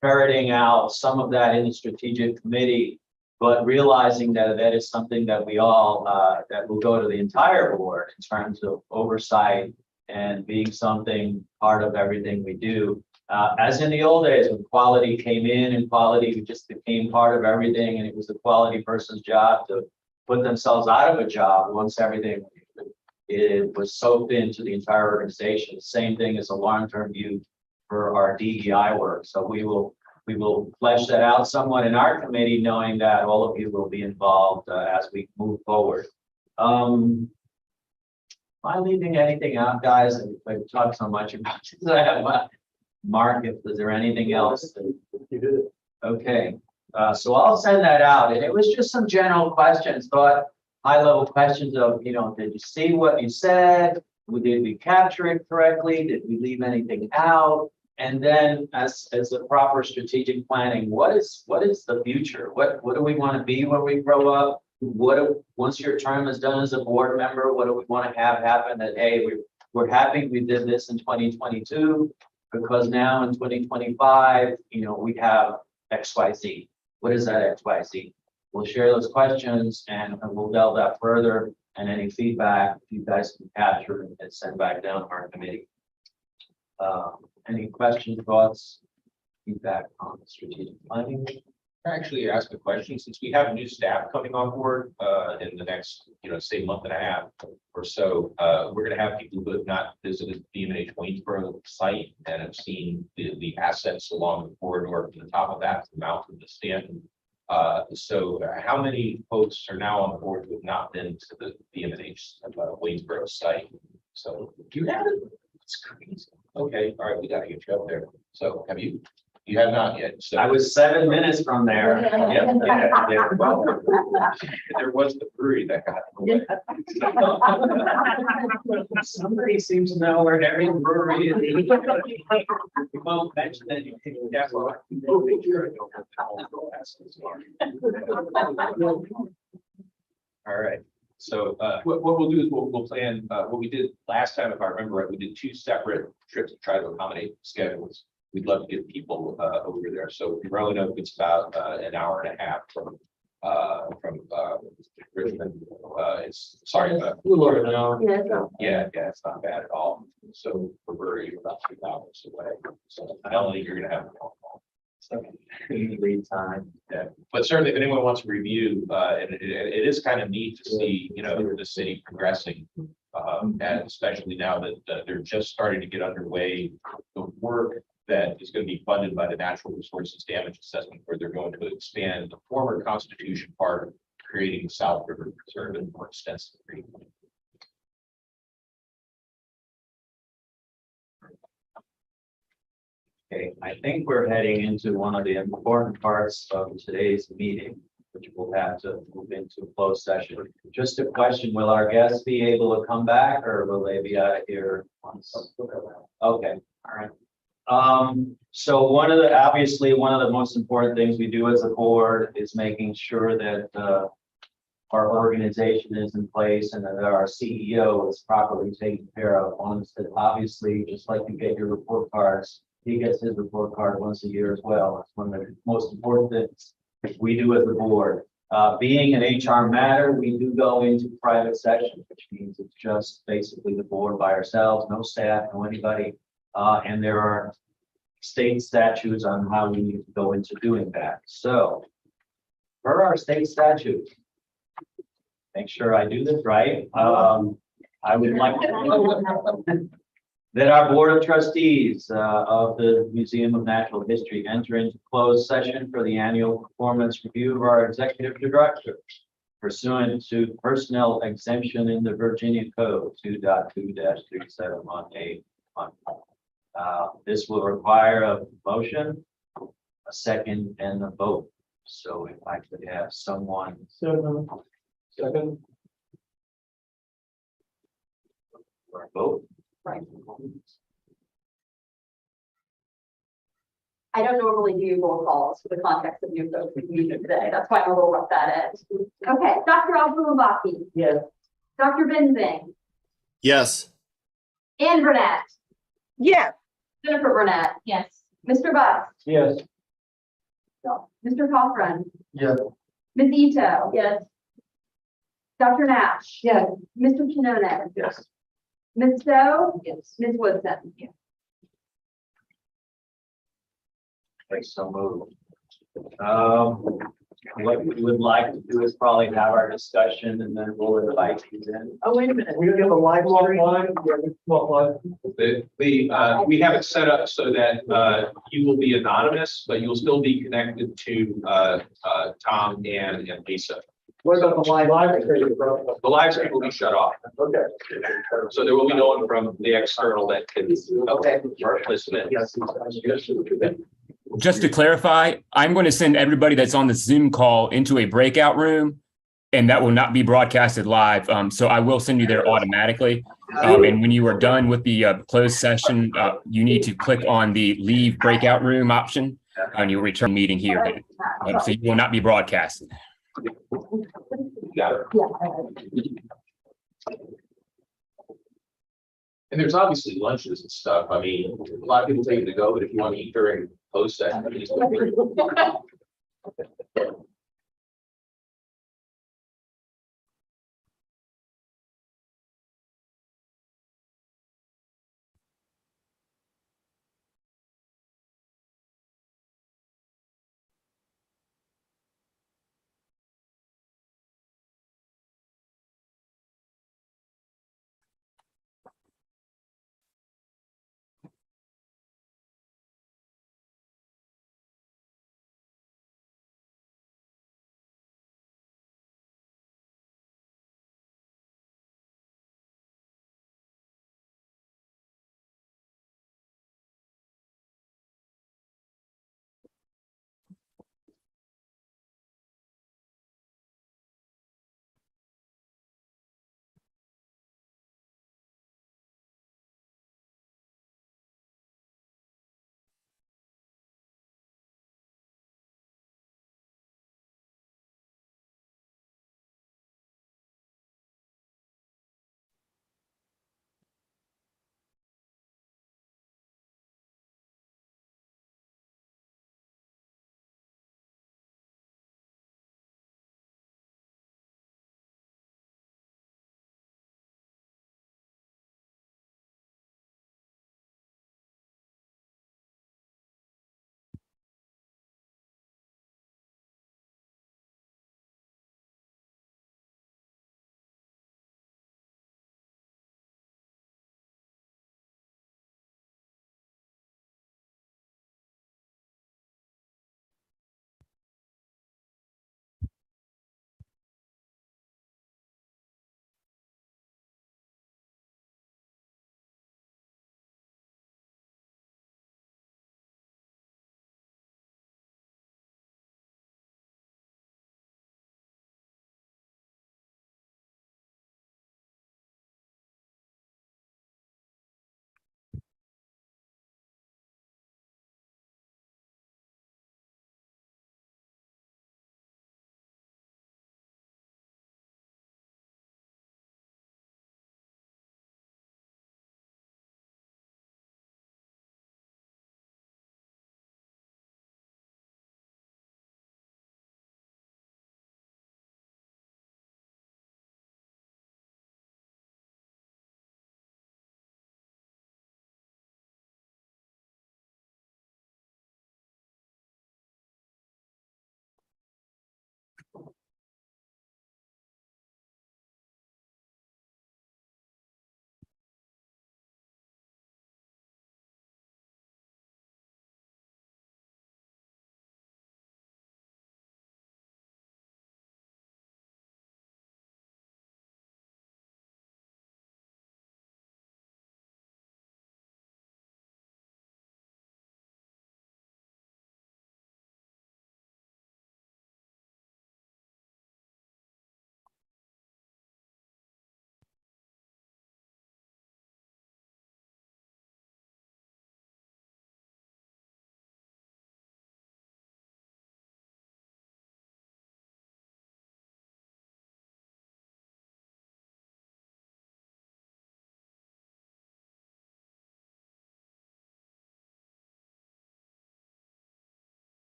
ferreting out some of that in the strategic committee, but realizing that that is something that we all, that will go to the entire board in terms of oversight and being something part of everything we do. As in the old days, when quality came in and quality just became part of everything, and it was the quality person's job to put themselves out of a job once everything it was soaked into the entire organization. Same thing as a long-term view for our DEI work. So we will flesh that out somewhat in our committee, knowing that all of you will be involved as we move forward. Am I leaving anything out, guys? I've talked so much about this. Mark, if is there anything else? You did it. Okay, so I'll send that out, and it was just some general questions, but high level questions of, did you see what you said? Did we capture it correctly? Did we leave anything out? And then as a proper strategic planning, what is the future? What do we want to be when we grow up? Once your term is done as a board member, what do we want to have happen that, hey, we're happy we did this in 2022 because now in 2025, we have XYZ. What is that XYZ? We'll share those questions and we'll delve that further, and any feedback you guys can capture and send back down to our committee. Any questions, thoughts, feedback on strategic planning? I actually asked a question, since we have new staff coming on board in the next, say month and a half or so, we're going to have people who have not visited the VMNH Waynesboro site and have seen the assets along the corridor from the top of that to the mouth of the stand. So how many folks are now on board who have not been to the VMNH Waynesboro site? So do you have it? It's crazy. Okay, all right, we got to get you up there. So have you? You have not yet. So I was 7 minutes from there. yeah, well, there was the brewery that got away. Somebody seems to know where every brewery is. You won't mention that you can get one. All right. So what we'll do is we'll plan what we did last time, if I remember right. We did 2 separate trips to try to accommodate schedules. We'd love to get people over there. So Roanoke, it's about an hour and a half from Richmond. It's sorry, a little over an hour. Yeah, it's not bad at all. So we're very about 2 hours away. So I don't think you're gonna have a phone call. Lead time. Yeah, but certainly if anyone wants to review, and it is kind of neat to see, the city progressing. And especially now that they're just starting to get underway, the work that is going to be funded by the Natural Resources Damage Assessment, where they're going to expand the former Constitution Park, creating the South River Preserve and more extensive green. Okay, I think we're heading into one of the important parts of today's meeting, which we'll have to move into closed session. Just a question, will our guests be able to come back or will they be out of here? Okay, all right. So obviously one of the most important things we do as a board is making sure that our organization is in place and that our CEO is properly taken care of. Once that obviously, just like you get your report cards, he gets his report card once a year as well. That's one of the most important things we do as a board. Being an HR matter, we do go into private session, which means it's just basically the board by ourselves, no staff, no anybody. And there are state statutes on how we need to go into doing that. So, per our state statute, make sure I do this right. I would like to that our Board of Trustees of the Museum of Natural History enter into closed session for the annual performance review of our executive director pursuant to personnel exemption in the Virginia Code 2.2-3718. This will require a motion, a second, and a vote. So if I could have someone. Second. Or a vote. Right. I don't normally do roll calls for the context of new folks meeting today. That's why I'm a little rough at it. Okay, Dr. Abdulbaki. Yes. Dr. Benzing. Yes. Ann Burnett. Yeah. Jennifer Burnett. Yes. Mr. Buss. Yes. Mr. Cochran. Yes. Ms. Ito. Yes. Dr. Nash. Yes. Mr. Quinones. Yes. Ms. Stowe. Yes. Ms. Woodson. Okay, so moved. What we would like to do is probably have our discussion and then we'll invite you in. Oh, wait a minute. We have a live line. We have it set up so that you will be anonymous, but you'll still be connected to Tom and Lisa. What about the live? The live stream will be shut off. Okay. So there will be no one from the external that can listen in. Just to clarify, I'm going to send everybody that's on the Zoom call into a breakout room. and that will not be broadcasted live. So I will send you there automatically. And when you are done with the closed session, you need to click on the leave breakout room option and you'll return meeting here. So you will not be broadcasted. Got it. And there's obviously lunches and stuff. I mean, a lot of people take it to go, but if you want to eat during post session, please feel free.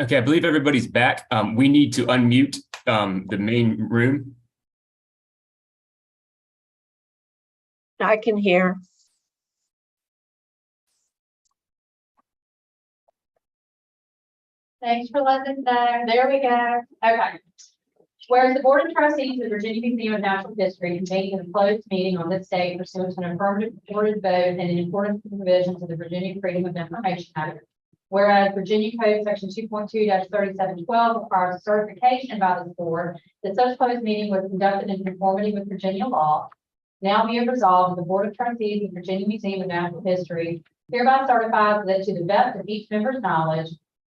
Okay, I believe everybody's back. We need to unmute the main room. I can hear. Thanks for letting us know. There we go. Okay. Whereas the Board of Trustees of the Virginia Museum of Natural History convened in a closed meeting on this day pursuant to an affirmative recorded vote and in accordance with the provisions of the Virginia Freedom of Information Act. Whereas Virginia Code Section 2.2-3712 requires a certification by this board that such closed meeting was conducted in conformity with Virginia law. Now be it resolved that the Board of Trustees of the Virginia Museum of Natural History hereby certifies that to the best of each member's knowledge,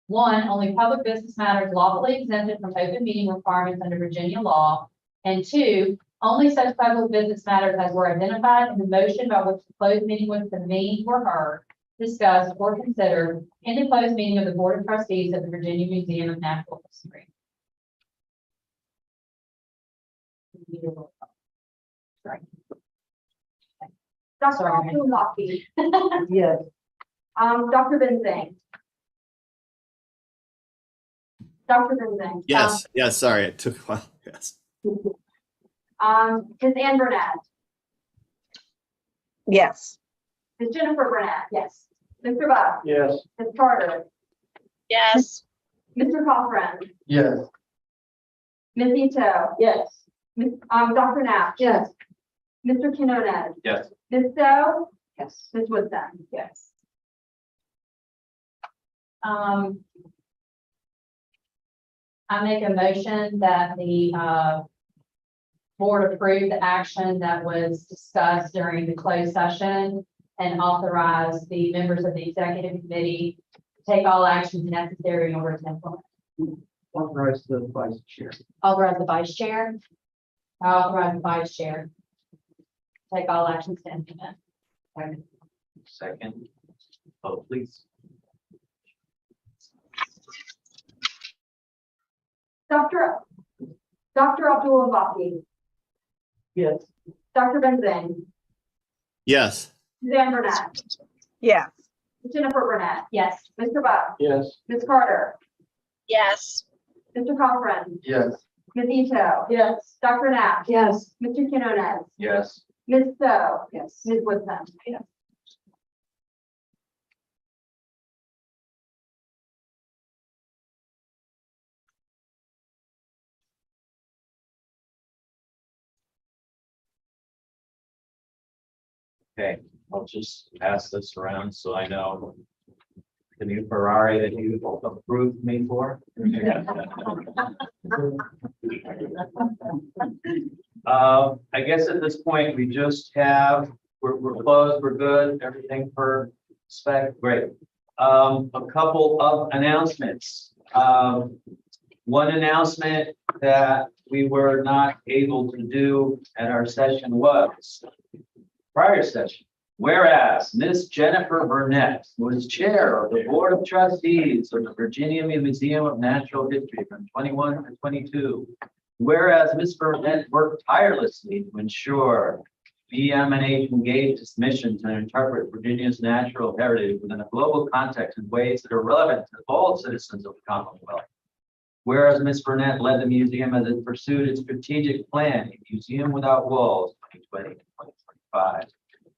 one, only public business matters lawfully exempted from open meeting requirements under Virginia law. And two, only such public business matters as were identified in the motion by which the closed meeting was convened were heard, discussed, or considered in the closed meeting of the Board of Trustees of the Virginia Museum of Natural History. Sorry. Dr. Abdul-Wahid. Yes. Dr. Benzang. Dr. Benzang. Yes, yes, sorry, it took a while, yes. Ms. Ann Burnett. Yes. Ms. Jennifer Burnett. Yes. Mr. Buck. Yes. Ms. Carter. Yes. Mr. Cochran. Yes. Ms. Ito. Yes. Dr. Knapp. Yes. Mr. Quinones. Yes. Ms. Stowe. Yes. Ms. Woodson. Yes. I make a motion that the board approve the action that was discussed during the closed session and authorize the members of the executive committee to take all actions necessary in order to implement. Authorize the vice chair. Authorize the vice chair. Authorize the vice chair. Take all actions to implement. Second. Vote, please. Dr. Abdul-Wahid. Yes. Dr. Benzang. Yes. Suzanne Burnett. Yeah. Jennifer Burnett. Yes. Mr. Buck. Yes. Ms. Carter. Yes. Mr. Cochran. Yes. Ms. Ito. Yes. Dr. Knapp. Yes. Mr. Quinones. Yes. Ms. Stowe. Yes. Ms. Woodson. Yes. Okay, I'll just pass this around so I know the new Ferrari that you approved me for. I guess at this point, we just have, we're closed, we're good, everything for spec, great. A couple of announcements. One announcement that we were not able to do at our session was prior session. Whereas Miss Jennifer Burnett was chair of the Board of Trustees of the Virginia Museum of Natural History from 21 to 22. Whereas Ms. Burnett worked tirelessly to ensure VMNH engaged its mission to interpret Virginia's natural heritage within a global context in ways that are relevant to all citizens of the Commonwealth. Whereas Ms. Burnett led the museum as it pursued its strategic plan, a Museum Without Walls 2020 to 2025.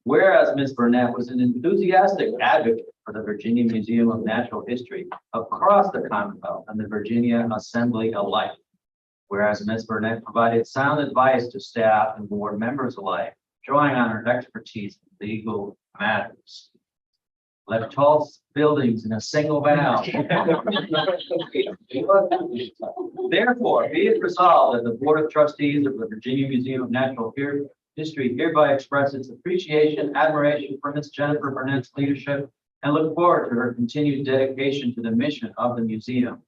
Whereas Ms. Burnett was an enthusiastic advocate for the Virginia Museum of Natural History across the Commonwealth and the Virginia Assembly alike. Whereas Ms. Burnett provided sound advice to staff and board members alike, drawing on her expertise in legal matters. Left tall buildings in a single bound. Therefore, be it resolved that the Board of Trustees of the Virginia Museum of Natural History hereby express its appreciation, admiration for Ms. Jennifer Burnett's leadership, and look forward to her continued dedication to the mission of the museum.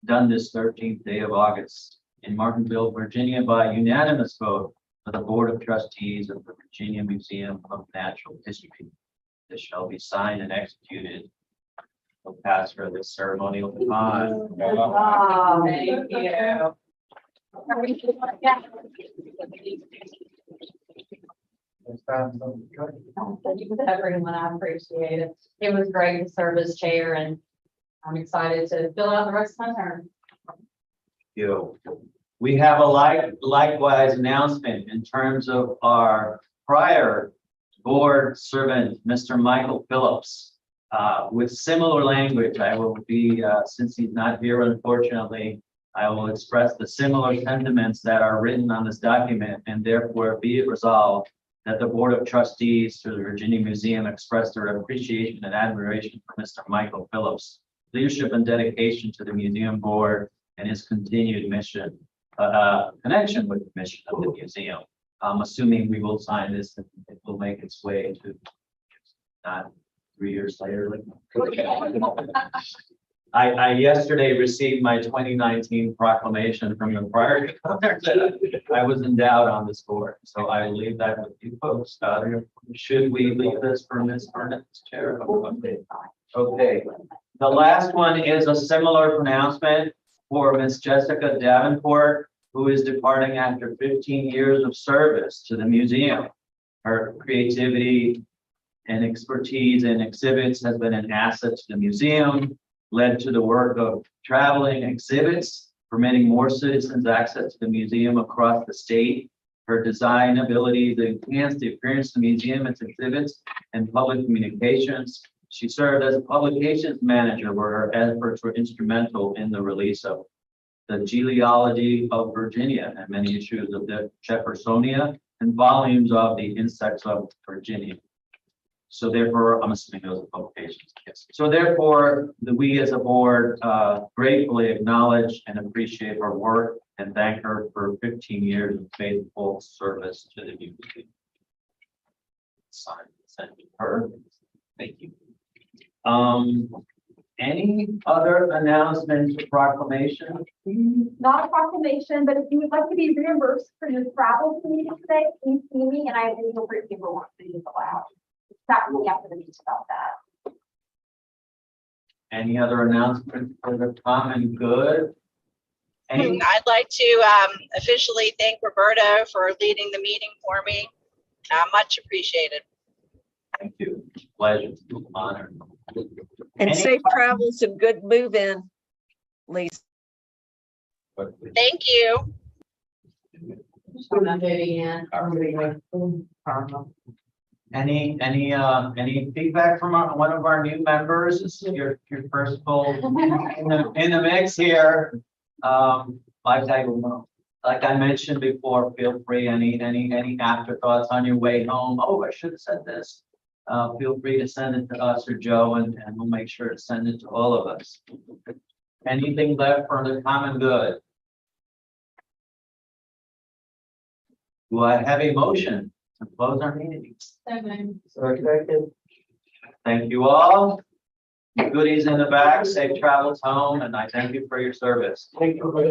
Done this 13th day of August in Martinville, Virginia, by unanimous vote of the Board of Trustees of the Virginia Museum of Natural History. This shall be signed and executed. We'll pass her this ceremonial baton. Thank you. Everyone, I appreciate it. It was great to serve as chair, and I'm excited to fill out the rest of my term. You. We have a likewise announcement in terms of our prior board servant, Mr. Michael Phillips. With similar language, I will be, since he's not here, unfortunately, I will express the similar sentiments that are written on this document, and therefore be it resolved that the Board of Trustees to the Virginia Museum express their appreciation and admiration for Mr. Michael Phillips' leadership and dedication to the museum board and his continued mission, connection with the mission of the museum. I'm assuming we will sign this and it will make its way to not 3 years later. I yesterday received my 2019 proclamation from the prior governor that I was endowed on this board. So I will leave that with you folks. Should we leave this for Ms. Burnett's chair? Okay. The last one is a similar pronouncement for Ms. Jessica Davenport, who is departing after 15 years of service to the museum. Her creativity and expertise in exhibits has been an asset to the museum, led to the work of traveling exhibits, permitting more citizens access to the museum across the state. Her design ability to enhance the appearance of the museum, its exhibits, and public communications. She served as a publications manager where her efforts were instrumental in the release of the Genealogy of Virginia and many issues of the Jeffersonia and volumes of the Insects of Virginia. So therefore, I'm assuming those are publications. Yes. So therefore, we as a board gratefully acknowledge and appreciate her work and thank her for 15 years of faithful service to the museum. Signed, sent to her. Thank you. Any other announcements or proclamations? Not a proclamation, but if you would like to be reimbursed for your travel to meeting today, please see me and I have legal paperwork for you to fill out. That will be after the meeting about that. Any other announcements for the common good? I'd like to officially thank Roberto for leading the meeting for me. Much appreciated. Thank you. Pleasure. Honor. And safe travels and good move in, Lisa. Thank you. Any feedback from one of our new members? This is your first full in the mix here. Like I mentioned before, feel free, any afterthoughts on your way home. Oh, I should have said this. Feel free to send it to us or Joe, and we'll make sure to send it to all of us. Anything left for the common good? Do I have a motion to close our meeting? Thank you all. Goodies in the back, safe travels home, and I thank you for your service.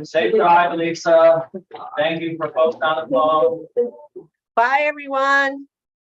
Safe drive, Lisa. Thank you for folks on the phone. Bye, everyone.